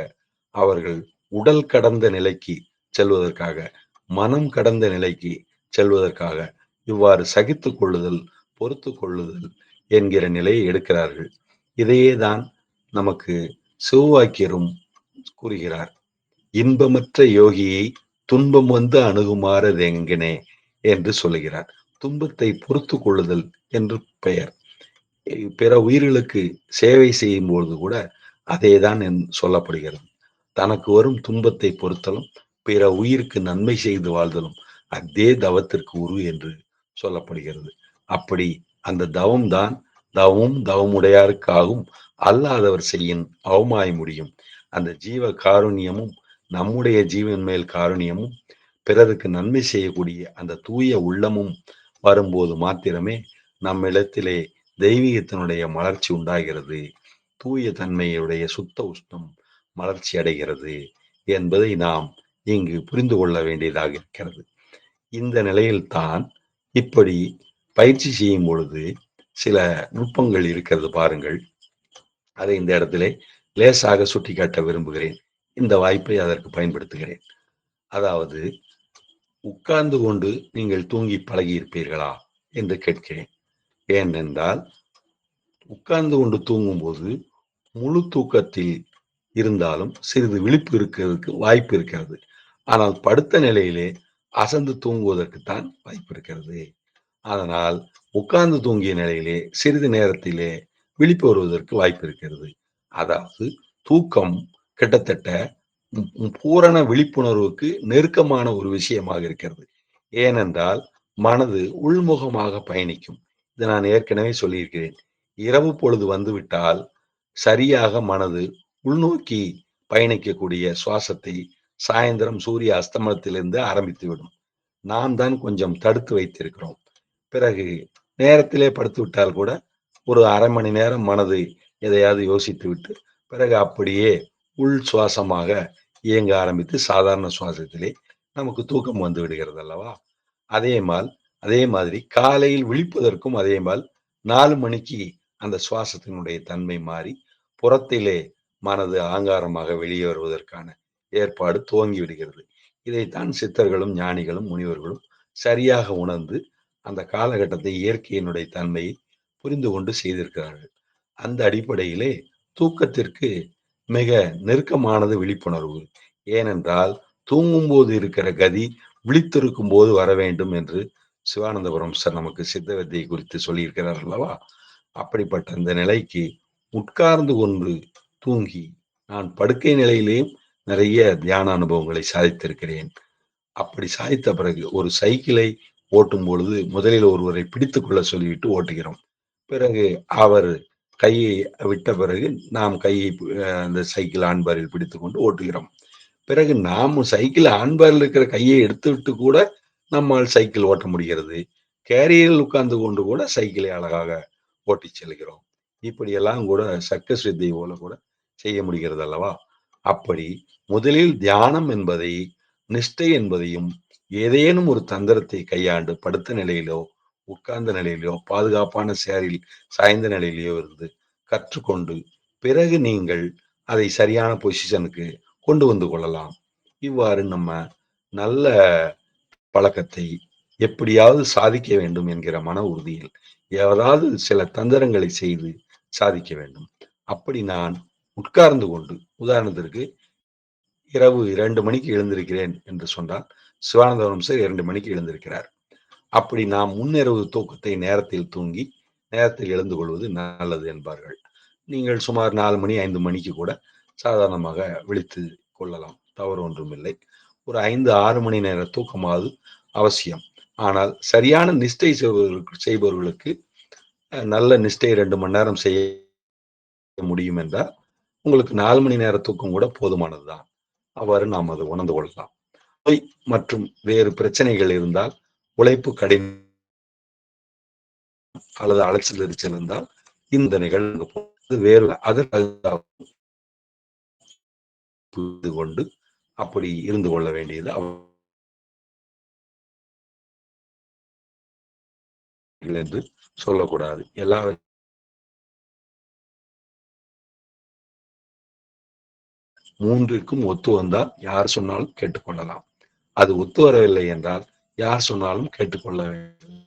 அவர்கள் உடல் கடந்த நிலைக்கு செல்வதற்காக, மனம் கடந்த நிலைக்கு செல்வதற்காக இவ்வாறு சகித்துக் கொள்ளுதல், பொறுத்து கொள்ளுதல் என்கிற நிலையை எடுக்கிறார்கள். இதையே தான் நமக்கு சிவவாக்கியரும் கூறுகிறார். இன்பமற்ற யோகியை துன்பம் வந்து அணுகுமாறு எங்கனே என்று சொல்லுகிறார். துன்பத்தை பொறுத்து கொள்ளுதல் என்று பெயர். பிற உயிர்களுக்கு சேவை செய்யும் பொழுது கூட அதேதான் சொல்லப்படுகிறது. தனக்கு வரும் துன்பத்தை பொறுத்தலும் பிற உயிருக்கு நன்மை செய்து வாழ்தலும் அதே தவத்திற்கு உரு என்று சொல்லப்படுகிறது. அப்படி அந்த தவம் தான் தவமுடையாருக்காகவும் அல்லாதவர் செய்யும் அவமாய் முடியும். அந்த ஜீவ காருண்யமும் நம்முடைய ஜீவன் மேல் காருண்யமும் பிறருக்கு நன்மை செய்யக்கூடிய அந்த தூய உள்ளமும் வரும்போது மாத்திரமே நம்மிடத்திலே தெய்வீகத்தினுடைய மலர்ச்சி உண்டாகிறது, தூய தன்மையுடைய சுத்த உஷ்ணம் மலர்ச்சி அடைகிறது என்பதை நாம் இங்கு புரிந்து கொள்ள வேண்டியதாக இருக்கிறது. இந்த நிலையில்தான் இப்படி பயிற்சி செய்யும் பொழுது சில நுட்பங்கள் இருக்கிறது பாருங்கள். அதை இந்த இடத்திலே லேசாக சுட்டிக்காட்ட விரும்புகிறேன். இந்த வாய்ப்பை அதற்கு பயன்படுத்துகிறேன். அதாவது, உட்கார்ந்து கொண்டு நீங்கள் தூங்கி பழகி இருப்பீர்களா என்று கேட்கிறேன். ஏனென்றால், உட்கார்ந்து கொண்டு தூங்கும்போது முழு தூக்கத்தில் இருந்தாலும் சிறிது விழிப்பு இருக்கிறதுக்கு வாய்ப்பு இருக்கிறது. ஆனால் படுத்த நிலையிலே அசந்து தூங்குவதற்குத்தான் வாய்ப்பு இருக்கிறது. அதனால் உட்கார்ந்து தூங்கிய நிலையிலே சிறிது நேரத்திலே விழிப்பு வருவதற்கு வாய்ப்பு இருக்கிறது. அதாவது தூக்கம் கிட்டத்தட்ட பூரண விழிப்புணர்வுக்கு நெருக்கமான ஒரு விஷயமாக இருக்கிறது. ஏனென்றால் மனது உள்முகமாக பயணிக்கும். இதை நான் ஏற்கனவே சொல்லியிருக்கிறேன். இரவு பொழுது வந்துவிட்டால் சரியாக மனது உள்நோக்கி பயணிக்கக்கூடிய சுவாசத்தை சாயந்தரம் சூரிய அஸ்தமனத்திலிருந்து ஆரம்பித்துவிடும். நாம் தான் கொஞ்சம் தடுத்து வைத்திருக்கிறோம். பிறகு நேரத்திலே படுத்து விட்டால் கூட ஒரு அரை மணி நேரம் மனது எதையாவது யோசித்து விட்டு பிறகு அப்படியே உள் சுவாசமாக இயங்க ஆரம்பித்து சாதாரண சுவாசத்திலே நமக்கு தூக்கம் வந்து விடுகிறது அல்லவா? அதே மாதிரி காலையில் விழிப்பதற்கும் அதே மாதிரி 4 மணிக்கு அந்த சுவாசத்தினுடைய தன்மை மாறி புறத்திலே மனது ஆங்காரமாக வெளியே வருவதற்கான ஏற்பாடு துவங்கி விடுகிறது. இதைத்தான் சித்தர்களும் ஞானிகளும் முனிவர்களும் சரியாக உணர்ந்து அந்த காலகட்டத்தை இயற்கையினுடைய தன்மையை புரிந்து கொண்டு செய்திருக்கிறார்கள். அந்த அடிப்படையிலே தூக்கத்திற்கு மிக நெருக்கமானது விழிப்புணர்வு. ஏனென்றால் தூங்கும் போது இருக்கிற கதி விழித்திருக்கும் போது வர வேண்டும் என்று சிவானந்தபுரம் சார் நமக்கு சித்த வித்தை குறித்து சொல்லியிருக்கிறார் அல்லவா? அப்படிப்பட்ட அந்த நிலைக்கு உட்கார்ந்து கொண்டு தூங்கி நான் படுக்கை நிலையிலேயும் நிறைய தியான அனுபவங்களை சாதித்திருக்கிறேன். அப்படி சாதித்த பிறகு ஒரு சைக்கிளை ஓட்டும் பொழுது முதலில் ஒருவரை பிடித்துக் கொள்ள சொல்லிவிட்டு ஓட்டுகிறோம். பிறகு அவர் கையை விட்ட பிறகு நாம் கையை அந்த சைக்கிள் ஆண்பாரில் பிடித்து கொண்டு ஓட்டுகிறோம். பிறகு நாம் சைக்கிள் ஆண்பாரில் இருக்கிற கையை எடுத்து விட்டு கூட நம்மால் சைக்கிள் ஓட்ட முடிகிறது. கேரியரில் உட்கார்ந்து கொண்டு கூட சைக்கிளை அழகாக ஓட்டி செல்கிறோம். இப்படியெல்லாம் கூட சர்க்கஸ் வித்தை போல கூட செய்ய முடிகிறது அல்லவா? அப்படி முதலில் தியானம் என்பதை, நிஷ்டை என்பதையும் ஏதேனும் ஒரு தந்திரத்தை கையாண்டு படுத்த நிலையிலோ உட்கார்ந்த நிலையிலோ பாதுகாப்பான சேரில் சாய்ந்த நிலையிலேயோ இருந்து கற்றுக்கொண்டு பிறகு நீங்கள் அதை சரியான பொசிஷனுக்கு கொண்டு வந்து கொள்ளலாம். இவ்வாறு நம்ம நல்ல பழக்கத்தை எப்படியாவது சாதிக்க வேண்டும் என்கிற மன உறுதியில் ஏதாவது சில தந்திரங்களை செய்து சாதிக்க வேண்டும். அப்படி நான் உட்கார்ந்து கொண்டு, உதாரணத்திற்கு இரவு 2 மணிக்கு எழுந்திருக்கிறேன் என்று சொன்னால் சிவானந்தபுரம் சார் 2 மணிக்கு எழுந்திருக்கிறார். அப்படி நாம் முன்னிரவு தூக்கத்தை நேரத்தில் தூங்கி நேரத்தில் எழுந்து கொள்வது நல்லது என்பார்கள். நீங்கள் சுமார் 4 மணி 5 மணிக்கு கூட சாதாரணமாக விழித்து கொள்ளலாம், தவறு ஒன்றும் இல்லை. ஒரு 5-6 மணி நேர தூக்கமாவது அவசியம். ஆனால் சரியான நிஷ்டை செய்பவர்களுக்கு நல்ல நிஷ்டை 2 மணி நேரம் செய்ய முடியும் என்றால் உங்களுக்கு 4 மணி நேர தூக்கம் கூட போதுமானதுதான். அவ்வாறு நாம் அதை உணர்ந்து கொள்ளலாம். நோய் மற்றும் வேறு பிரச்சனைகள் இருந்தால், உழைப்பு கடினம் அல்லது அலைச்சல் எரிச்சல் இருந்தால் இந்த நிகழ்வு வேறு அதற்கு புரிந்து கொண்டு அப்படி இருந்து கொள்ள வேண்டியது என்று சொல்லக்கூடாது. எல்லா மூன்றிற்கும் ஒத்து வந்தால் யார் சொன்னாலும் கேட்டுக்கொள்ளலாம். அது ஒத்து வரவில்லை என்றால் யார் சொன்னாலும் கேட்டுக்கொள்ள வேண்டும்.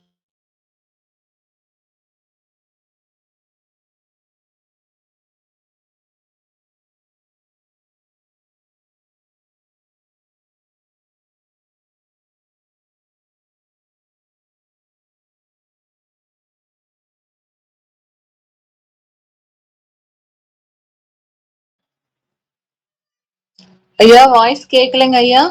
ஐயா வாய்ஸ் கேட்கலங்க ஐயா.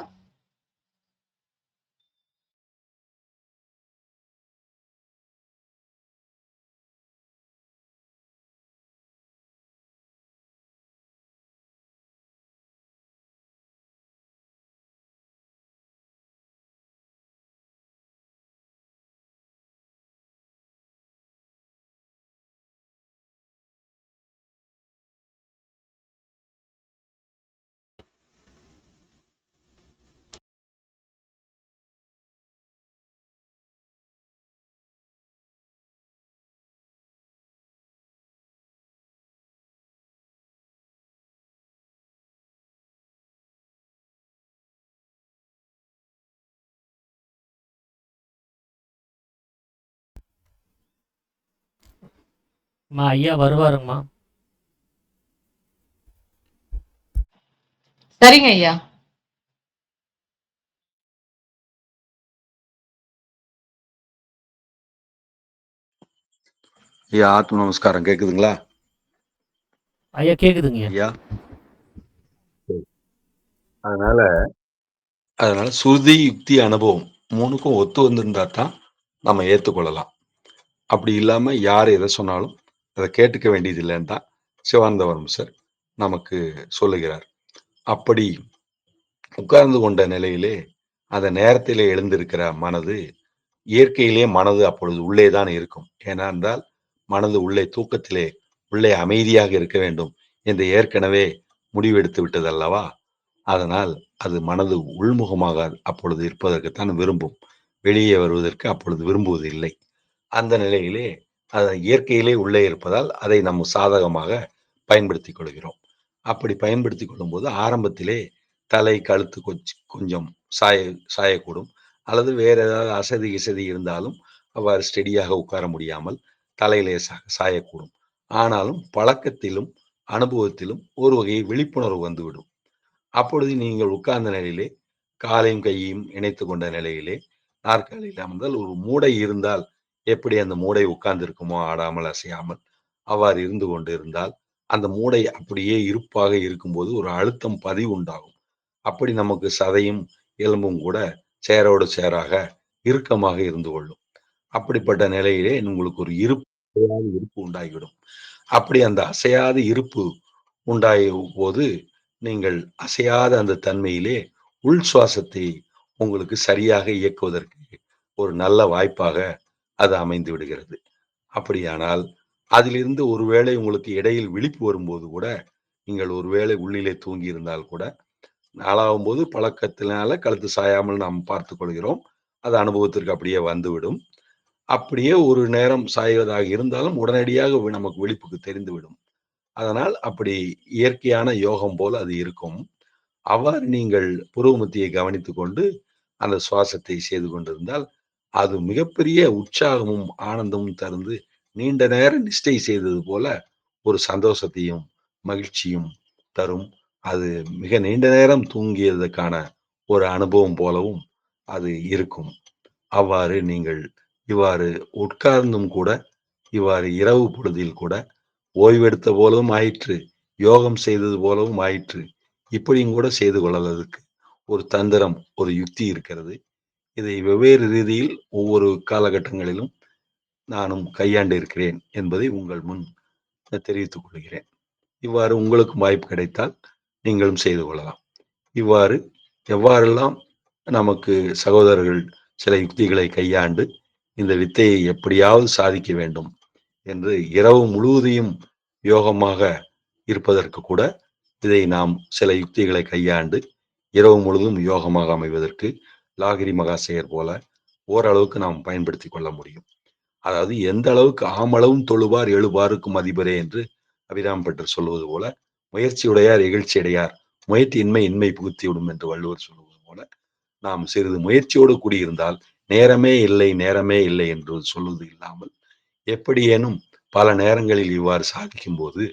ஐயா வருவாருங்கம்மா. சரிங்க ஐயா. ஐயா ஆத்ம நமஸ்காரம் கேக்குதுங்களா? ஐயா கேக்குதுங்க ஐயா. அதனால சுருதி, யுக்தி, அனுபவம் மூணுக்கும் ஒத்து வந்திருந்தா தான் நம்ம ஏற்றுக்கொள்ளலாம். அப்படி இல்லாம யார் எதை சொன்னாலும் அதை கேட்டுக்க வேண்டியது இல்லைன்னு தான் சிவானந்தவரம் சார் நமக்கு சொல்லுகிறார். அப்படி உட்கார்ந்து கொண்ட நிலையிலே அந்த நேரத்திலே எழுந்திருக்கிற மனது இயற்கையிலே மனது அப்பொழுது உள்ளே தான் இருக்கும். ஏனென்றால் மனது உள்ளே தூக்கத்திலே உள்ளே அமைதியாக இருக்க வேண்டும் என்று ஏற்கனவே முடிவெடுத்து விட்டது அல்லவா? அதனால் அது மனது உள்முகமாக அப்பொழுது இருப்பதற்குத்தான் விரும்பும். வெளியே வருவதற்கு அப்பொழுது விரும்புவது இல்லை. அந்த நிலையிலே அது இயற்கையிலே உள்ளே இருப்பதால் அதை நம்ம சாதகமாக பயன்படுத்திக் கொள்கிறோம். அப்படி பயன்படுத்திக் கொள்ளும்போது ஆரம்பத்திலே தலை கழுத்து கொஞ்சம் சாயக்கூடும். அல்லது வேற ஏதாவது அசதி இசதி இருந்தாலும் அவ்வாறு ஸ்டெடியாக உட்கார முடியாமல் தலையிலே சாயக்கூடும். ஆனாலும் பழக்கத்திலும் அனுபவத்திலும் ஒரு வகை விழிப்புணர்வு வந்துவிடும். அப்பொழுது நீங்கள் உட்கார்ந்த நிலையிலே காலையும் கையையும் இணைத்து கொண்ட நிலையிலே நாற்காலியில் அமர்ந்தால் ஒரு மூடை இருந்தால் எப்படி அந்த மூடை உட்கார்ந்து இருக்குமோ ஆடாமல் அசையாமல் அவ்வாறு இருந்து கொண்டு இருந்தால் அந்த மூடை அப்படியே இருப்பாக இருக்கும்போது ஒரு அழுத்தம் பதிவு உண்டாகும். அப்படி நமக்கு சதையும் எலும்பும் கூட சேரோடு சேராக இறுக்கமாக இருந்து கொள்ளும். அப்படிப்பட்ட நிலையிலே உங்களுக்கு ஒரு இருப்பு உண்டாகிவிடும். அப்படி அந்த அசையாத இருப்பு உண்டாகிய போது நீங்கள் அசையாத அந்த தன்மையிலே உள் சுவாசத்தை உங்களுக்கு சரியாக இயக்குவதற்கு ஒரு நல்ல வாய்ப்பாக அது அமைந்து விடுகிறது. அப்படியானால் அதிலிருந்து ஒருவேளை உங்களுக்கு இடையில் விழிப்பு வரும்போது கூட நீங்கள் ஒருவேளை உள்ளிலே தூங்கி இருந்தால் கூட நாளாகும் போது பழக்கத்தினால கழுத்து சாயாமல் நாம் பார்த்துக் கொள்கிறோம். அது அனுபவத்திற்கு அப்படியே வந்துவிடும். அப்படியே ஒரு நேரம் சாய்வதாக இருந்தாலும் உடனடியாக நமக்கு விழிப்புக்கு தெரிந்துவிடும். அதனால் அப்படி இயற்கையான யோகம் போல் அது இருக்கும். அவ்வாறு நீங்கள் புருவமத்தியை கவனித்துக் கொண்டு அந்த சுவாசத்தை செய்து கொண்டிருந்தால் அது மிகப்பெரிய உற்சாகமும் ஆனந்தமும் தந்து நீண்ட நேரம் நிஷ்டை செய்தது போல ஒரு சந்தோஷத்தையும் மகிழ்ச்சியும் தரும். அது மிக நீண்ட நேரம் தூங்கியதற்கான ஒரு அனுபவம் போலவும் அது இருக்கும். அவ்வாறு நீங்கள் இவ்வாறு உட்கார்ந்தும் கூட இவ்வாறு இரவு பொழுதில் கூட ஓய்வெடுத்த போலவும் ஆயிற்று, யோகம் செய்தது போலவும் ஆயிற்று. இப்படியும் கூட செய்து கொள்வதற்கு ஒரு தந்திரம், ஒரு யுக்தி இருக்கிறது. இதை வெவ்வேறு ரீதியில் ஒவ்வொரு காலகட்டங்களிலும் நானும் கையாண்டு இருக்கிறேன் என்பதை உங்கள் முன் தெரிவித்துக் கொள்கிறேன். இவ்வாறு உங்களுக்கும் வாய்ப்பு கிடைத்தால் நீங்களும் செய்து கொள்ளலாம். இவ்வாறு எவ்வாறெல்லாம் நமக்கு சகோதரர்கள் சில யுக்திகளை கையாண்டு இந்த வித்தையை எப்படியாவது சாதிக்க வேண்டும் என்று இரவு முழுவதையும் யோகமாக இருப்பதற்கு கூட இதை நாம் சில யுக்திகளை கையாண்டு இரவு முழுதும் யோகமாக அமைவதற்கு லாகிரி மகாசேயர் போல ஓரளவுக்கு நாம் பயன்படுத்தி கொள்ள முடியும். அதாவது எந்த அளவுக்கு ஆமளவும் தொழுவார் எழுபாருக்கும் அதிபரே என்று அபிராம் பட்டர் சொல்வது போல, முயற்சியுடையார் இகழ்ச்சி அடையார், முயற்சியின்மை இன்மை புகுத்திவிடும் என்று வள்ளுவர் சொல்வது போல, நாம் சிறிது முயற்சியோடு கூடியிருந்தால் நேரமே இல்லை நேரமே இல்லை என்று சொல்வது இல்லாமல் எப்படியேனும் பல நேரங்களில் இவ்வாறு சாதிக்கும் போது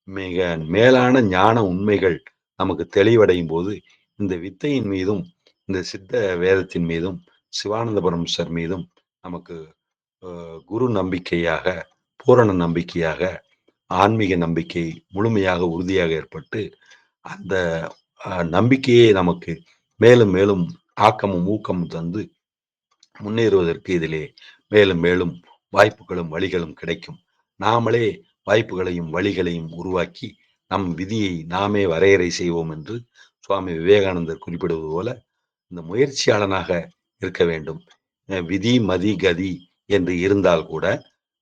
மிக மேலான ஞான உண்மைகள் நமக்கு தெளிவடையும் போது இந்த வித்தையின் மீதும் இந்த சித்த வேதத்தின் மீதும் சிவானந்த பரமேஸ்வர் மீதும் நமக்கு குரு நம்பிக்கையாக, பூரண நம்பிக்கையாக, ஆன்மீக நம்பிக்கை முழுமையாக உறுதியாக ஏற்பட்டு அந்த நம்பிக்கையே நமக்கு மேலும் மேலும் ஆக்கமும் ஊக்கமும் தந்து முன்னேறுவதற்கு இதிலே மேலும் மேலும் வாய்ப்புகளும் வழிகளும் கிடைக்கும். நாமளே வாய்ப்புகளையும் வழிகளையும் உருவாக்கி நம் விதியை நாமே வரையறை செய்வோம் என்று சுவாமி விவேகானந்தர் குறிப்பிடுவது போல இந்த முயற்சியாளனாக இருக்க வேண்டும். விதி மதி கதி என்று இருந்தால் கூட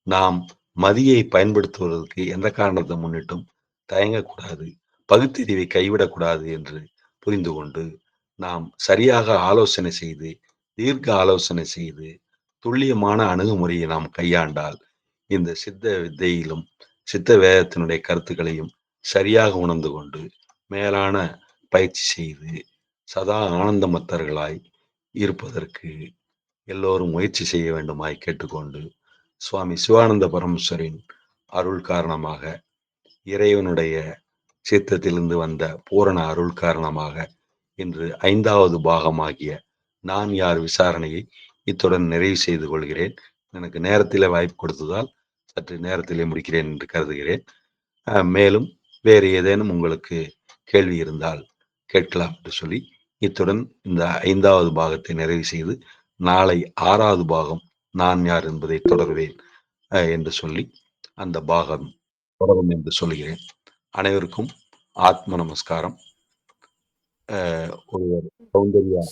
நாம் மதியை பயன்படுத்துவதற்கு எந்த காரணத்தை முன்னிட்டும் தயங்கக்கூடாது, பகுத்தறிவை கைவிடக்கூடாது என்று புரிந்து கொண்டு நாம் சரியாக ஆலோசனை செய்து தீர்க்க ஆலோசனை செய்து துல்லியமான அணுகுமுறையை நாம் கையாண்டால் இந்த சித்த வித்தையிலும் சித்த வேதத்தினுடைய கருத்துக்களையும் சரியாக உணர்ந்து கொண்டு மேலான பயிற்சி செய்து சதா ஆனந்தமத்தர்களாய் இருப்பதற்கு எல்லோரும் முயற்சி செய்ய வேண்டுமாய் கேட்டுக்கொண்டு சுவாமி சிவானந்த பரமேஸ்வரின் அருள் காரணமாக இறைவனுடைய சித்தத்திலிருந்து வந்த பூரண அருள் காரணமாக இன்று 5வது பாகமாகிய நான் யார் விசாரணையை இத்துடன் நிறைவு செய்து கொள்கிறேன். எனக்கு நேரத்திலே வாய்ப்பு கொடுத்ததால் சற்று நேரத்திலே முடிக்கிறேன் என்று கருதுகிறேன். மேலும் வேறு ஏதேனும் உங்களுக்கு கேள்வி இருந்தால் கேட்கலாம் என்று சொல்லி இத்துடன் இந்த 5வது பாகத்தை நிறைவு செய்து நாளை 6வது பாகம் நான் யார் என்பதை தொடர்வேன் என்று சொல்லி அந்த பாகம் தொடரும் என்று சொல்கிறேன். அனைவருக்கும் ஆத்ம நமஸ்காரம். ஒருவர் சௌந்தர்யா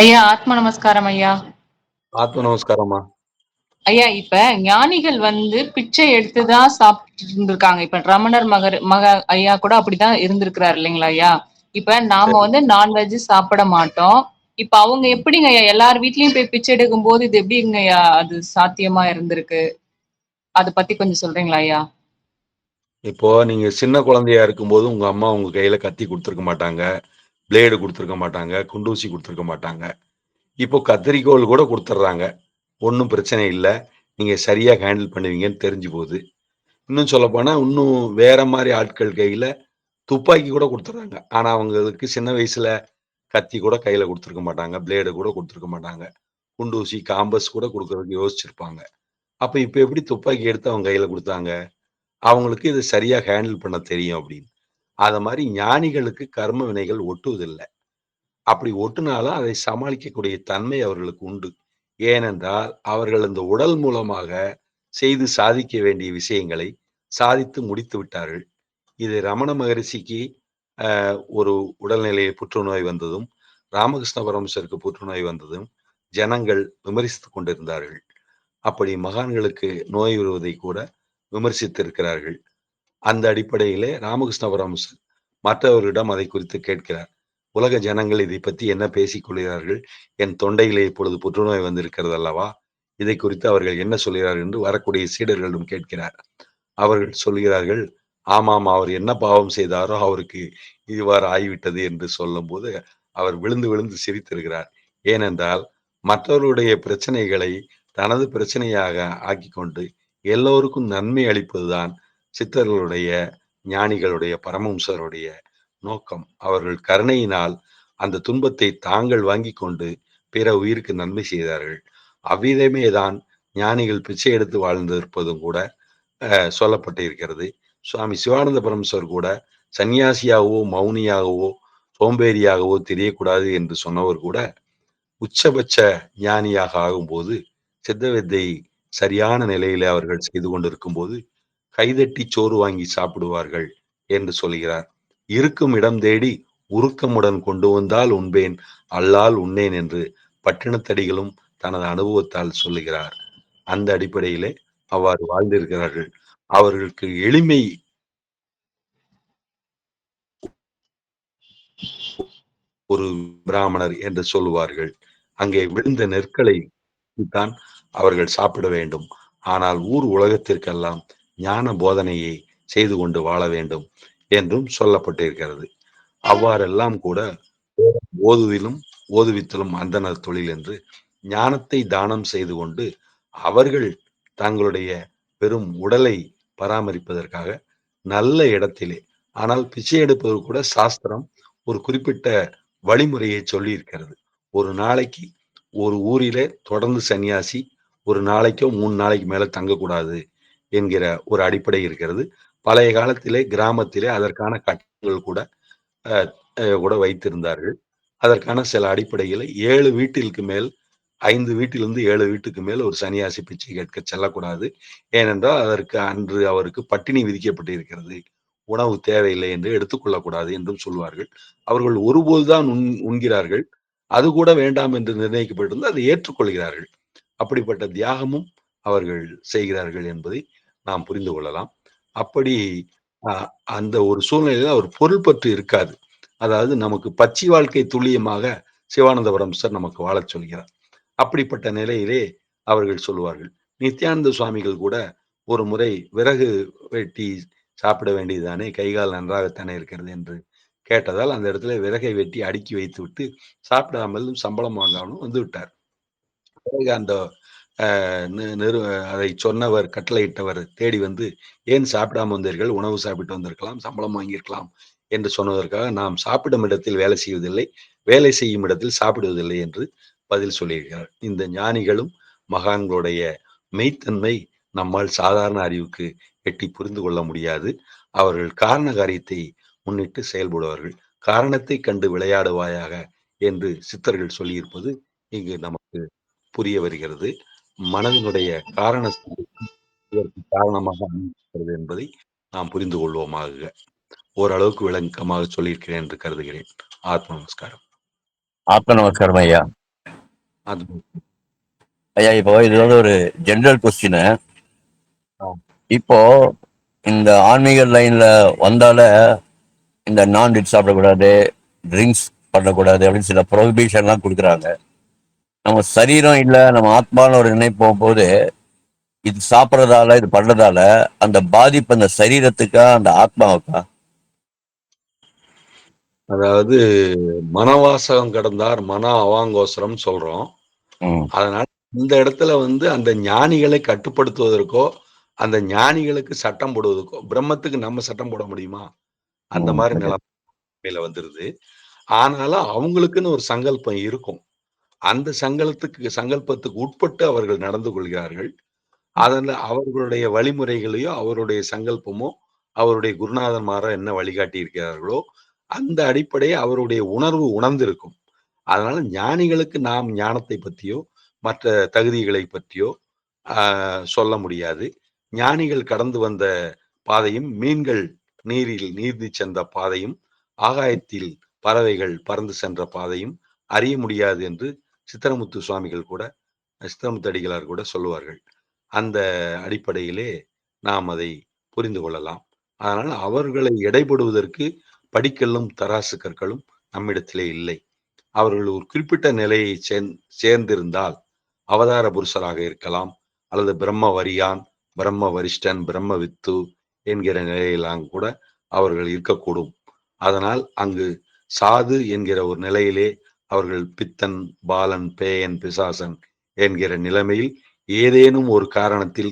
ஐயா ஆத்ம நமஸ்காரம் ஐயா. ஆத்ம நமஸ்காரமா ஐயா. இப்ப ஞானிகள் பிச்சை எடுத்துதான் சாப்பிட்டு இருந்திருக்காங்க. இப்ப ரமணர் மக ஐயா கூட அப்படிதான் இருந்திருக்கிறாரு இல்லைங்களா ஐயா? இப்ப நாம நான்வெஜ் சாப்பிட மாட்டோம். இப்ப அவங்க எப்படிங்க ஐயா எல்லார் வீட்லயும் போய் பிச்சை எடுக்கும் போது இது எப்படிங்க ஐயா அது சாத்தியமா இருந்திருக்கு? அத பத்தி கொஞ்சம் சொல்றீங்களா ஐயா? இப்போ நீங்க சின்ன குழந்தையா இருக்கும்போது உங்க அம்மா உங்க கையில கத்தி கொடுத்துருக்க மாட்டாங்க, பிளேடு கொடுத்துருக்க மாட்டாங்க, குண்டூசி கொடுத்துருக்க மாட்டாங்க. இப்போ கத்தரிக்கோல் கூட கொடுத்துட்றாங்க. ஒன்றும் பிரச்சனை இல்லை, நீங்க சரியா ஹேண்டில் பண்ணுவீங்கன்னு தெரிஞ்சு போகுது. இன்னும் சொல்ல போனா இன்னும் வேற மாதிரி ஆட்கள் கையில துப்பாக்கி கூட கொடுத்துட்றாங்க. ஆனா அவங்களுக்கு சின்ன வயசுல கத்தி கூட கையில கொடுத்துருக்க மாட்டாங்க, பிளேடு கூட கொடுத்துருக்க மாட்டாங்க, குண்டூசி காம்பஸ் கூட கொடுக்கறதுக்கு யோசிச்சிருப்பாங்க. அப்ப இப்ப எப்படி துப்பாக்கி எடுத்து அவங்க கையில கொடுத்தாங்க? அவங்களுக்கு இது சரியா ஹேண்டில் பண்ண தெரியும் அப்படின்னு. அத மாதிரி ஞானிகளுக்கு கர்ம வினைகள் ஒட்டுவதில்லை. அப்படி ஒட்டுனாலும் அதை சமாளிக்கக்கூடிய தன்மை அவர்களுக்கு உண்டு. ஏனென்றால் அவர்கள் இந்த உடல் மூலமாக செய்து சாதிக்க வேண்டிய விஷயங்களை சாதித்து முடித்து விட்டார்கள். இது ரமண மகரிஷிக்கு ஒரு உடல்நிலையை புற்றுநோய் வந்ததும், ராமகிருஷ்ண பரமஹம்சருக்கு புற்றுநோய் வந்ததும் ஜனங்கள் விமர்சித்துக் கொண்டிருந்தார்கள். அப்படி மகான்களுக்கு நோய் வருவதை கூட விமர்சித்திருக்கிறார்கள். அந்த அடிப்படையிலே ராமகிருஷ்ண பரமஹம்சர் மற்றவர்களிடம் அதை குறித்து கேட்கிறார். உலக ஜனங்கள் இதை பற்றி என்ன பேசிக் கொள்கிறார்கள்? என் தொண்டையிலே இப்பொழுது புற்றுநோய் வந்திருக்கிறது அல்லவா, இதை குறித்து அவர்கள் என்ன சொல்கிறார்கள் என்று வரக்கூடிய சீடர்களிடம் கேட்கிறார். அவர்கள் சொல்கிறார்கள், ஆமாம், அவர் என்ன பாவம் செய்தாரோ அவருக்கு இவ்வாறு ஆகிவிட்டது என்று சொல்லும் போது அவர் விழுந்து விழுந்து சிரித்திருக்கிறார். ஏனென்றால் மற்றவர்களுடைய பிரச்சனைகளை தனது பிரச்சனையாக ஆக்கி கொண்டு எல்லோருக்கும் நன்மை அளிப்பதுதான் சித்தர்களுடைய ஞானிகளுடைய பரமஹம்சருடைய நோக்கம். அவர்கள் கருணையினால் அந்த துன்பத்தை தாங்கள் வாங்கி கொண்டு பிற உயிருக்கு நன்மை செய்தார்கள். அவ்விதமே தான் ஞானிகள் பிச்சை எடுத்து வாழ்ந்திருப்பதும் கூட சொல்லப்பட்டிருக்கிறது. சுவாமி சிவானந்த பரமேஸ்வர் கூட சன்னியாசியாகவோ மௌனியாகவோ சோம்பேறியாகவோ தெரியக்கூடாது என்று சொன்னவர் கூட உச்சபட்ச ஞானியாக ஆகும்போது சித்த வித்தை சரியான நிலையில அவர்கள் செய்து கொண்டிருக்கும் போது கைதட்டி சோறு வாங்கி சாப்பிடுவார்கள் என்று சொல்கிறார். இருக்கும் இடம் தேடி உருக்கமுடன் கொண்டு வந்தால் உண்பேன், அல்லால் உண்ணேன் என்று பட்டினத்தடிகளும் தனது அனுபவத்தால் சொல்லுகிறார். அந்த அடிப்படையிலே அவ்வாறு வாழ்ந்திருக்கிறார்கள். அவர்களுக்கு எளிமை ஒரு பிராமணர் என்று சொல்லுவார்கள். அங்கே விழுந்த நெற்களை தான் அவர்கள் சாப்பிட வேண்டும். ஆனால் ஊர் உலகத்திற்கெல்லாம் ஞான போதனையை செய்து கொண்டு வாழ வேண்டும் என்றும் சொல்லப்பட்டிருக்கிறது. அவ்வாறெல்லாம் கூட ஓதுவிலும் ஓதுவித்தலும் அந்தனர் தொழில் என்று ஞானத்தை தானம் செய்து கொண்டு அவர்கள் தங்களுடைய பெரும் உடலை பராமரிப்பதற்காக நல்ல இடத்திலே, ஆனால் பிச்சை எடுப்பது கூட சாஸ்திரம் ஒரு குறிப்பிட்ட வழிமுறையை சொல்லி இருக்கிறது. ஒரு நாளைக்கு ஒரு ஊரிலே தொடர்ந்து சன்னியாசி ஒரு நாளைக்கோ 3 நாளைக்கு மேல தங்கக்கூடாது என்கிற ஒரு அடிப்படை இருக்கிறது. பழைய காலத்திலே கிராமத்திலே அதற்கான கட்டங்கள் கூட வைத்திருந்தார்கள். அதற்கான சில அடிப்படைகளை 7 வீட்டிற்கு மேல் 5 வீட்டிலிருந்து 7 வீட்டுக்கு மேல் ஒரு சன்னியாசி பிச்சை கேட்க செல்லக்கூடாது. ஏனென்றால் அதற்கு அன்று அவருக்கு பட்டினி விதிக்கப்பட்டிருக்கிறது. உணவு தேவையில்லை என்று எடுத்துக்கொள்ளக்கூடாது என்றும் சொல்வார்கள். அவர்கள் ஒருபோதுதான் உண்கிறார்கள். அது கூட வேண்டாம் என்று நிர்ணயிக்கப்பட்டிருந்து அதை ஏற்றுக்கொள்கிறார்கள். அப்படிப்பட்ட தியாகமும் அவர்கள் செய்கிறார்கள் என்பதை நாம் புரிந்து கொள்ளலாம். அப்படி அந்த ஒரு சூழ்நிலையில அவர் பொருள் பற்று இருக்காது. அதாவது நமக்கு பச்சி வாழ்க்கை துல்லியமாக சிவானந்தபுரம் சார் நமக்கு வாழச் சொல்கிறார். அப்படிப்பட்ட நிலையிலே அவர்கள் சொல்லுவார்கள். நித்யானந்த சுவாமிகள் கூட ஒரு முறை விறகு வெட்டி சாப்பிட வேண்டியதுதானே, கைகால் நன்றாகத்தானே இருக்கிறது என்று கேட்டதால் அந்த இடத்துல விறகை வெட்டி அடுக்கி வைத்து விட்டு சாப்பிடாமல் சம்பளம் வாங்காமல் வந்து விட்டார். அந்த அதை சொன்னவர், கட்டளையிட்டவர் தேடி வந்து, ஏன் சாப்பிடாம வந்தீர்கள்? உணவு சாப்பிட்டு வந்திருக்கலாம், சம்பளம் வாங்கியிருக்கலாம் என்று சொன்னதற்காக, நாம் சாப்பிடும் இடத்தில் வேலை செய்வதில்லை, வேலை செய்யும் இடத்தில் சாப்பிடுவதில்லை என்று பதில் சொல்லியிருக்கிறார். இந்த ஞானிகளும் மகான்களுடைய மெய்த்தன்மை நம்மால் சாதாரண அறிவுக்கு எட்டி புரிந்து கொள்ள முடியாது. அவர்கள் காரண காரியத்தை முன்னிட்டு செயல்படுவார்கள். காரணத்தை கண்டு விளையாடுவாயாக என்று சித்தர்கள் சொல்லியிருப்பது இங்கு நமக்கு புரிய வருகிறது. மனதினுடைய இதற்கு காரணமாக அமைகிறது என்பதை நாம் புரிந்து கொள்வோமாக. ஓரளவுக்கு விளக்கமாக சொல்லியிருக்கிறேன் என்று கருதுகிறேன். ஆத்ம நமஸ்காரம். ஆத்ம நமஸ்காரம் ஐயா. ஐயா, இப்போ இது வந்து ஒரு ஜெனரல் கொஸ்டின். இப்போ இந்த ஆன்மீக லைன்ல வந்தால இந்த நான்வெஜ் சாப்பிடக்கூடாது, ட்ரிங்க்ஸ் பண்ணக்கூடாது அப்படின்னு சில ப்ரொஹிபிஷன்லாம் கொடுக்குறாங்க. நம்ம சரீரம் இல்லை, நம்ம ஆத்மான்னு ஒரு நினைப்பு போகும்போது இது சாப்பிட்றதால, இது பண்றதால அந்த பாதிப்பு அந்த சரீரத்துக்கா அந்த ஆத்மாவுக்கா? அதாவது மனவாசகம் கடந்தார் மன அவாங்கோசரம் சொல்றோம். அதனால இந்த இடத்துல வந்து அந்த ஞானிகளை கட்டுப்படுத்துவதற்கோ அந்த ஞானிகளுக்கு சட்டம் போடுவதற்கோ, பிரம்மத்துக்கு நம்ம சட்டம் போட முடியுமா? அந்த மாதிரி நிலைமையில வந்துருது. ஆனாலும் அவங்களுக்குன்னு ஒரு சங்கல்பம் இருக்கும். அந்த சங்கல்பத்துக்கு உட்பட்டு அவர்கள் நடந்து கொள்கிறார்கள். அதனால அவர்களுடைய வழிமுறைகளையோ அவருடைய சங்கல்பமோ அவருடைய குருநாதன்மாரோ என்ன வழிகாட்டி இருக்கிறார்களோ அந்த அடிப்படையை அவருடைய உணர்வு உணர்ந்திருக்கும். அதனால ஞானிகளுக்கு நாம் ஞானத்தை பற்றியோ மற்ற தகுதிகளை பற்றியோ சொல்ல முடியாது. ஞானிகள் கடந்து வந்த பாதையும், மீன்கள் நீரில் நீந்தி சென்ற பாதையும், ஆகாயத்தில் பறவைகள் பறந்து சென்ற பாதையும் அறிய முடியாது என்று சித்திரமுத்து சுவாமிகள் கூட, சித்திரமுத்து அடிகளார் கூட சொல்லுவார்கள். அந்த அடிப்படையிலே நாம் அதை புரிந்து கொள்ளலாம். அதனால் அவர்களை எடைபடுவதற்கு படிக்கல்லும் தராசு கற்களும் நம்மிடத்திலே இல்லை. அவர்கள் ஒரு குறிப்பிட்ட நிலையை சேர்ந்திருந்தால் அவதார புருஷராக இருக்கலாம், அல்லது பிரம்ம வரியான், பிரம்ம வரிஷ்டன், பிரம்ம வித்து என்கிற நிலையெல்லாம் கூட அவர்கள் இருக்கக்கூடும். அதனால் அங்கு சாது என்கிற ஒரு நிலையிலே அவர்கள் பித்தன், பாலன், பேயன், பிசாசன் என்கிற நிலைமையில் ஏதேனும் ஒரு காரணத்தில்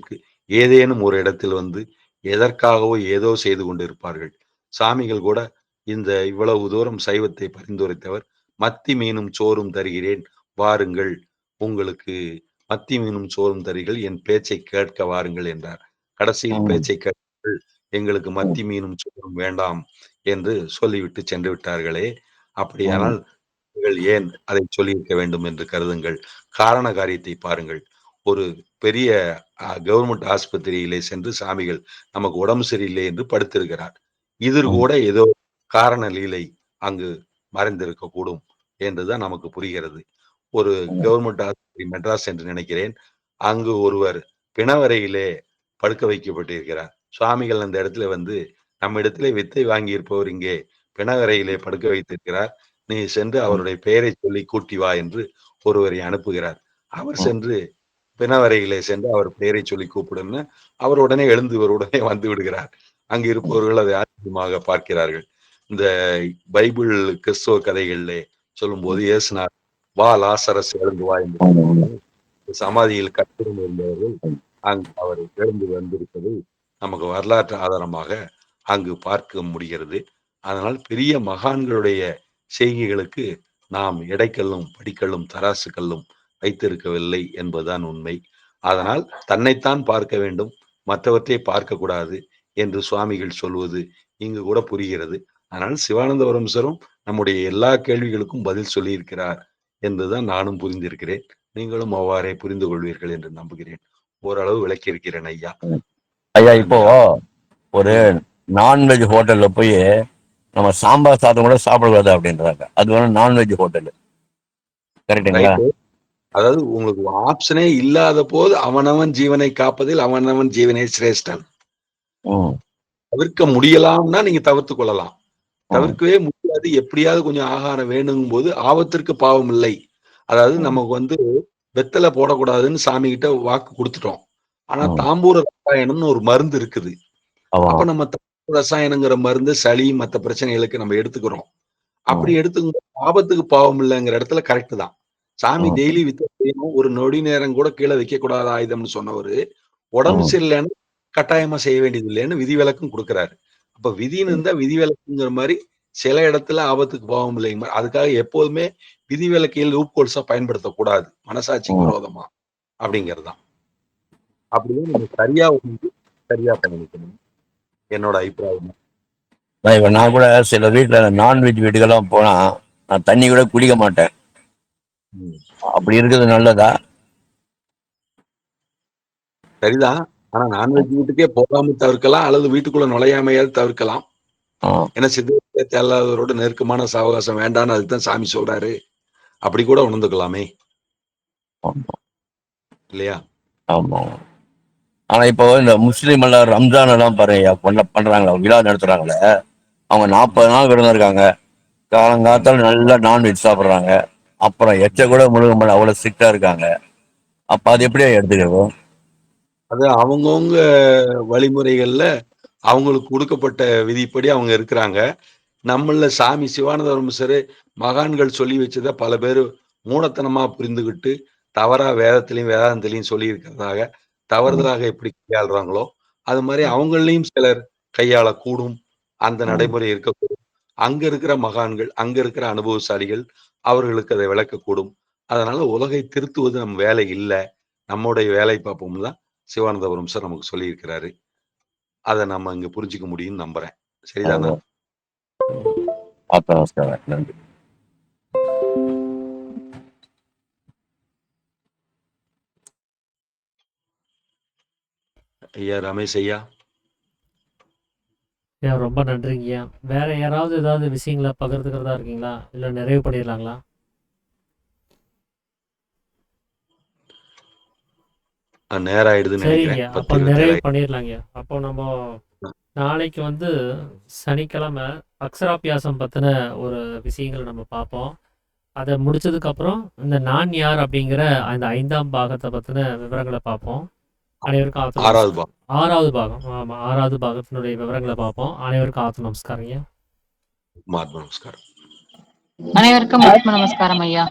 ஏதேனும் ஒரு இடத்தில் வந்து எதற்காகவோ ஏதோ செய்து கொண்டிருப்பார்கள். சாமிகள் கூட இந்த இவ்வளவு தூரம் சைவத்தை பரிந்துரைத்தவர், மத்தி மீனும் சோறும் தருகிறேன் வாருங்கள், உங்களுக்கு மத்தி மீனும் சோறும் தருகிறீர்கள், என் பேச்சை கேட்க வாருங்கள் என்றார். கடைசியில் பேச்சை கேட்கள், எங்களுக்கு மத்தி மீனும் சோறும் வேண்டாம் என்று சொல்லிவிட்டு சென்று விட்டார்களே. அப்படியானால் ஏன் அதை சொல்லியிருக்க வேண்டும் என்று கருதுங்கள். காரண காரியத்தை பாருங்கள். ஒரு பெரிய கவர்மெண்ட் ஆஸ்பத்திரியிலே சென்று சாமிகள் நமக்கு உடம்பு சரியில்லை என்று படுத்திருக்கிறார். இது கூட ஏதோ காரண லீலை அங்கு மறைந்திருக்க கூடும் என்றுதான் நமக்கு புரிகிறது. ஒரு கவர்மெண்ட் ஆஸ்பத்திரி மெட்ராஸ் என்று நினைக்கிறேன், அங்கு ஒருவர் பிணவரையிலே படுக்க வைக்கப்பட்டிருக்கிறார். சுவாமிகள் அந்த இடத்துல வந்து நம்ம இடத்துல வித்தை வாங்கி இருப்பவர் இங்கே பிணவரையிலே படுக்க வைத்திருக்கிறார். நீ சென்று அவருடைய பெயரை சொல்லி கூட்டி வா என்று ஒருவரை அனுப்புகிறார். அவர் சென்று பிணவரையிலே சென்று அவர் பெயரை சொல்லி கூப்பிடுன்னு அவர் உடனே உடனே வந்து விடுகிறார். அங்கு இருப்பவர்கள் அதை ஆச்சரியமாக பார்க்கிறார்கள். இந்த பைபிள் கிறிஸ்துவ கதைகளிலே சொல்லும்போது இயேசுனார் வா லாசரஸ் எழுந்து வா என்று சமாதியில் கட்டிடம் இருந்தவர்கள் அங்கு அவர் எழுந்து வந்திருப்பது நமக்கு வரலாற்று ஆதாரமாக அங்கு பார்க்க முடிகிறது. அதனால் பெரிய மகான்களுடைய செய்கைகளுக்கு நாம் எடைக்கல்லும் படிக்கல்லும் தராசுக்கல்லும் வைத்திருக்கவில்லை என்பதுதான் உண்மை. அதனால் தன்னைத்தான் பார்க்க வேண்டும், மற்றவற்றை பார்க்க கூடாது என்று சுவாமிகள் சொல்வது இங்கு கூட புரிகிறது. அதனால் சிவானந்தபுரம் சாரும் நம்முடைய எல்லா கேள்விகளுக்கும் பதில் சொல்லியிருக்கிறார் என்றுதான் நானும் புரிந்திருக்கிறேன். நீங்களும் அவ்வாறே புரிந்து கொள்வீர்கள் என்று நம்புகிறேன். ஓரளவு விளக்கியிருக்கிறேன் ஐயா. ஐயா, இப்போ ஒரு நான்வெஜ் ஹோட்டல்ல போய் நம்ம சாம்பார் சாதம் கூட சாப்பிடக்கூடாது அப்படின்றாங்க. அது வேணும் நான்வெஜ் ஹோட்டல், கரெக்டுங்களா? அதாவது உங்களுக்கு ஆப்ஷனே இல்லாத போது அவனவன் ஜீவனை காப்பதில் அவனவன் ஜீவனை சிரேஷ்டன். தவிர்க்க முடியலாம்னா நீங்க தவிர்த்து கொள்ளலாம். தவிர்க்கவே முடியாது, எப்படியாவது கொஞ்சம் ஆகாரம் வேணுங்கும் போது ஆபத்திற்கு பாவம் இல்லை. அதாவது நமக்கு வெத்தலை போடக்கூடாதுன்னு சாமி கிட்ட வாக்கு கொடுத்துட்டோம். ஆனா தாம்பூர ரசாயனம்னு ஒரு மருந்து இருக்குது. அப்ப நம்ம தாம்பூர ரசாயனங்கிற மருந்து சளி மற்ற பிரச்சனைகளுக்கு நம்ம எடுத்துக்கிறோம். அப்படி எடுத்துக்கும் ஆபத்துக்கு பாவம் இல்லைங்கிற இடத்துல கரெக்ட் தான். சாமி டெய்லி வித்தம் ஒரு நொடி நேரம் கூட கீழே வைக்க கூடாத ஆயுதம்னு சொன்னவரு உடம்பு சரியில்லைன்னு கட்டாயமா செய்ய வேண்டியது இல்லைன்னு விதிவிலக்கும் கொடுக்குறாரு. அப்ப விதின்னு இருந்தா விதிவிலக்குங்கிற மாதிரி சில இடத்துல ஆபத்துக்கு பாவம் இல்லைங்க. அதுக்காக எப்போதுமே விதிவிலக்கையில் லூப்கோல்ஸா பயன்படுத்தக்கூடாது, மனசாட்சிக்கு விரோதமா அப்படிங்கறதுதான். அப்படியே நீங்க சரியா பண்ணிக்கணும் என்னோட அபிப்பிராயம். நான் கூட சில வீட்டுல நான்வெஜ் வீட்டுக்கெல்லாம் போனா நான் தண்ணி கூட குடிக்க மாட்டேன். அப்படி இருக்கிறது நல்லதா? சரிதான். ஆனா நான்வெஜ் வீட்டுக்கே போகாம தவிர்க்கலாம், அல்லது வீட்டுக்குள்ள நுழையாமையாவது தவிர்க்கலாம். ஏன்னா சித்தத்தை அல்லாதவரோட நெருக்கமான சாவகாசம் வேண்டான்னு அதுதான் சாமி சொல்றாரு. அப்படி கூட உணர்ந்துக்கலாமே இல்லையா? ஆமா. ஆனா இப்போ இந்த முஸ்லீம் எல்லாம் ரம்ஜான் எல்லாம் பண்றாங்களா, விழா நடத்துறாங்களே, அவங்க 40 நாள் விரதம் இருக்காங்க. காலங்காத்தால நல்லா நான்வெஜ் சாப்பிடுறாங்க. அப்புறம் எச்ச கூட முழுக மாட்டேன், அவ்வளவு ஸ்ட்ரிக்டா இருக்காங்க. அப்ப அது எப்படியா எடுத்துக்கிறோம்? அது அவங்கவுங்க வழிமுறைகள்ல அவங்களுக்கு கொடுக்கப்பட்ட விதிப்படி அவங்க இருக்கிறாங்க. நம்மள சாமி சிவானந்தபுரம் சார் மகான்கள் சொல்லி வச்சதை பல பேர் மூடத்தனமா புரிந்துகிட்டு தவறா வேதத்திலையும் வேதாந்தத்திலையும் சொல்லி இருக்கிறதாக தவறுதலாக எப்படி கையாளுறாங்களோ அது மாதிரி அவங்களையும் சிலர் கையாளக்கூடும். அந்த நடைமுறை இருக்கக்கூடும். அங்க இருக்கிற மகான்கள், அங்க இருக்கிற அனுபவசாலிகள் அவர்களுக்கு அதை விளக்கக்கூடும். அதனால உலகை திருத்துவது நம்ம வேலை இல்லை, நம்முடைய வேலை பார்ப்போம் தான் சிவானந்தபுரம் சார் நமக்கு சொல்லியிருக்கிறாரு. அதை நம்ம இங்க புரிஞ்சுக்க முடியும்னு நம்புறேன். சரிதானா? நன்றி. ஐயா ரமேஷ் ஐயா. ரொம்ப நன்றிங்கய்யா. வேற யாராவது ஏதாவது விஷயங்களை பகிர்ந்துக்கிறதா இருக்கீங்களா, இல்லை நிறைவு பண்ணிடலாங்களா? நேரம் ஆயிடுதுன்னு சரிங்க, நினைக்கிறேன். அப்போ நிறைவு பண்ணிடலாங்கய்யா. அப்போ நம்ம நாளைக்கு சனிக்கிழமை அக்ஷராபியாசம் பற்றின ஒரு விஷயங்களை நம்ம பார்ப்போம். அதை முடிச்சதுக்கப்புறம் இந்த நான் யார் அப்படிங்கிற அந்த 5ஆம் பாகத்தை பற்றின விவரங்களை பார்ப்போம். அனைவருக்கும் ஆறாவது பாகம். ஆமாம், 6வது பாகத்தினுடைய விவரங்களை பார்ப்போம். அனைவருக்கும் ஆத்ம நமஸ்காரங்க. நமஸ்காரம். அனைவருக்கும் ஆத்ம நமஸ்காரம் ஐயா.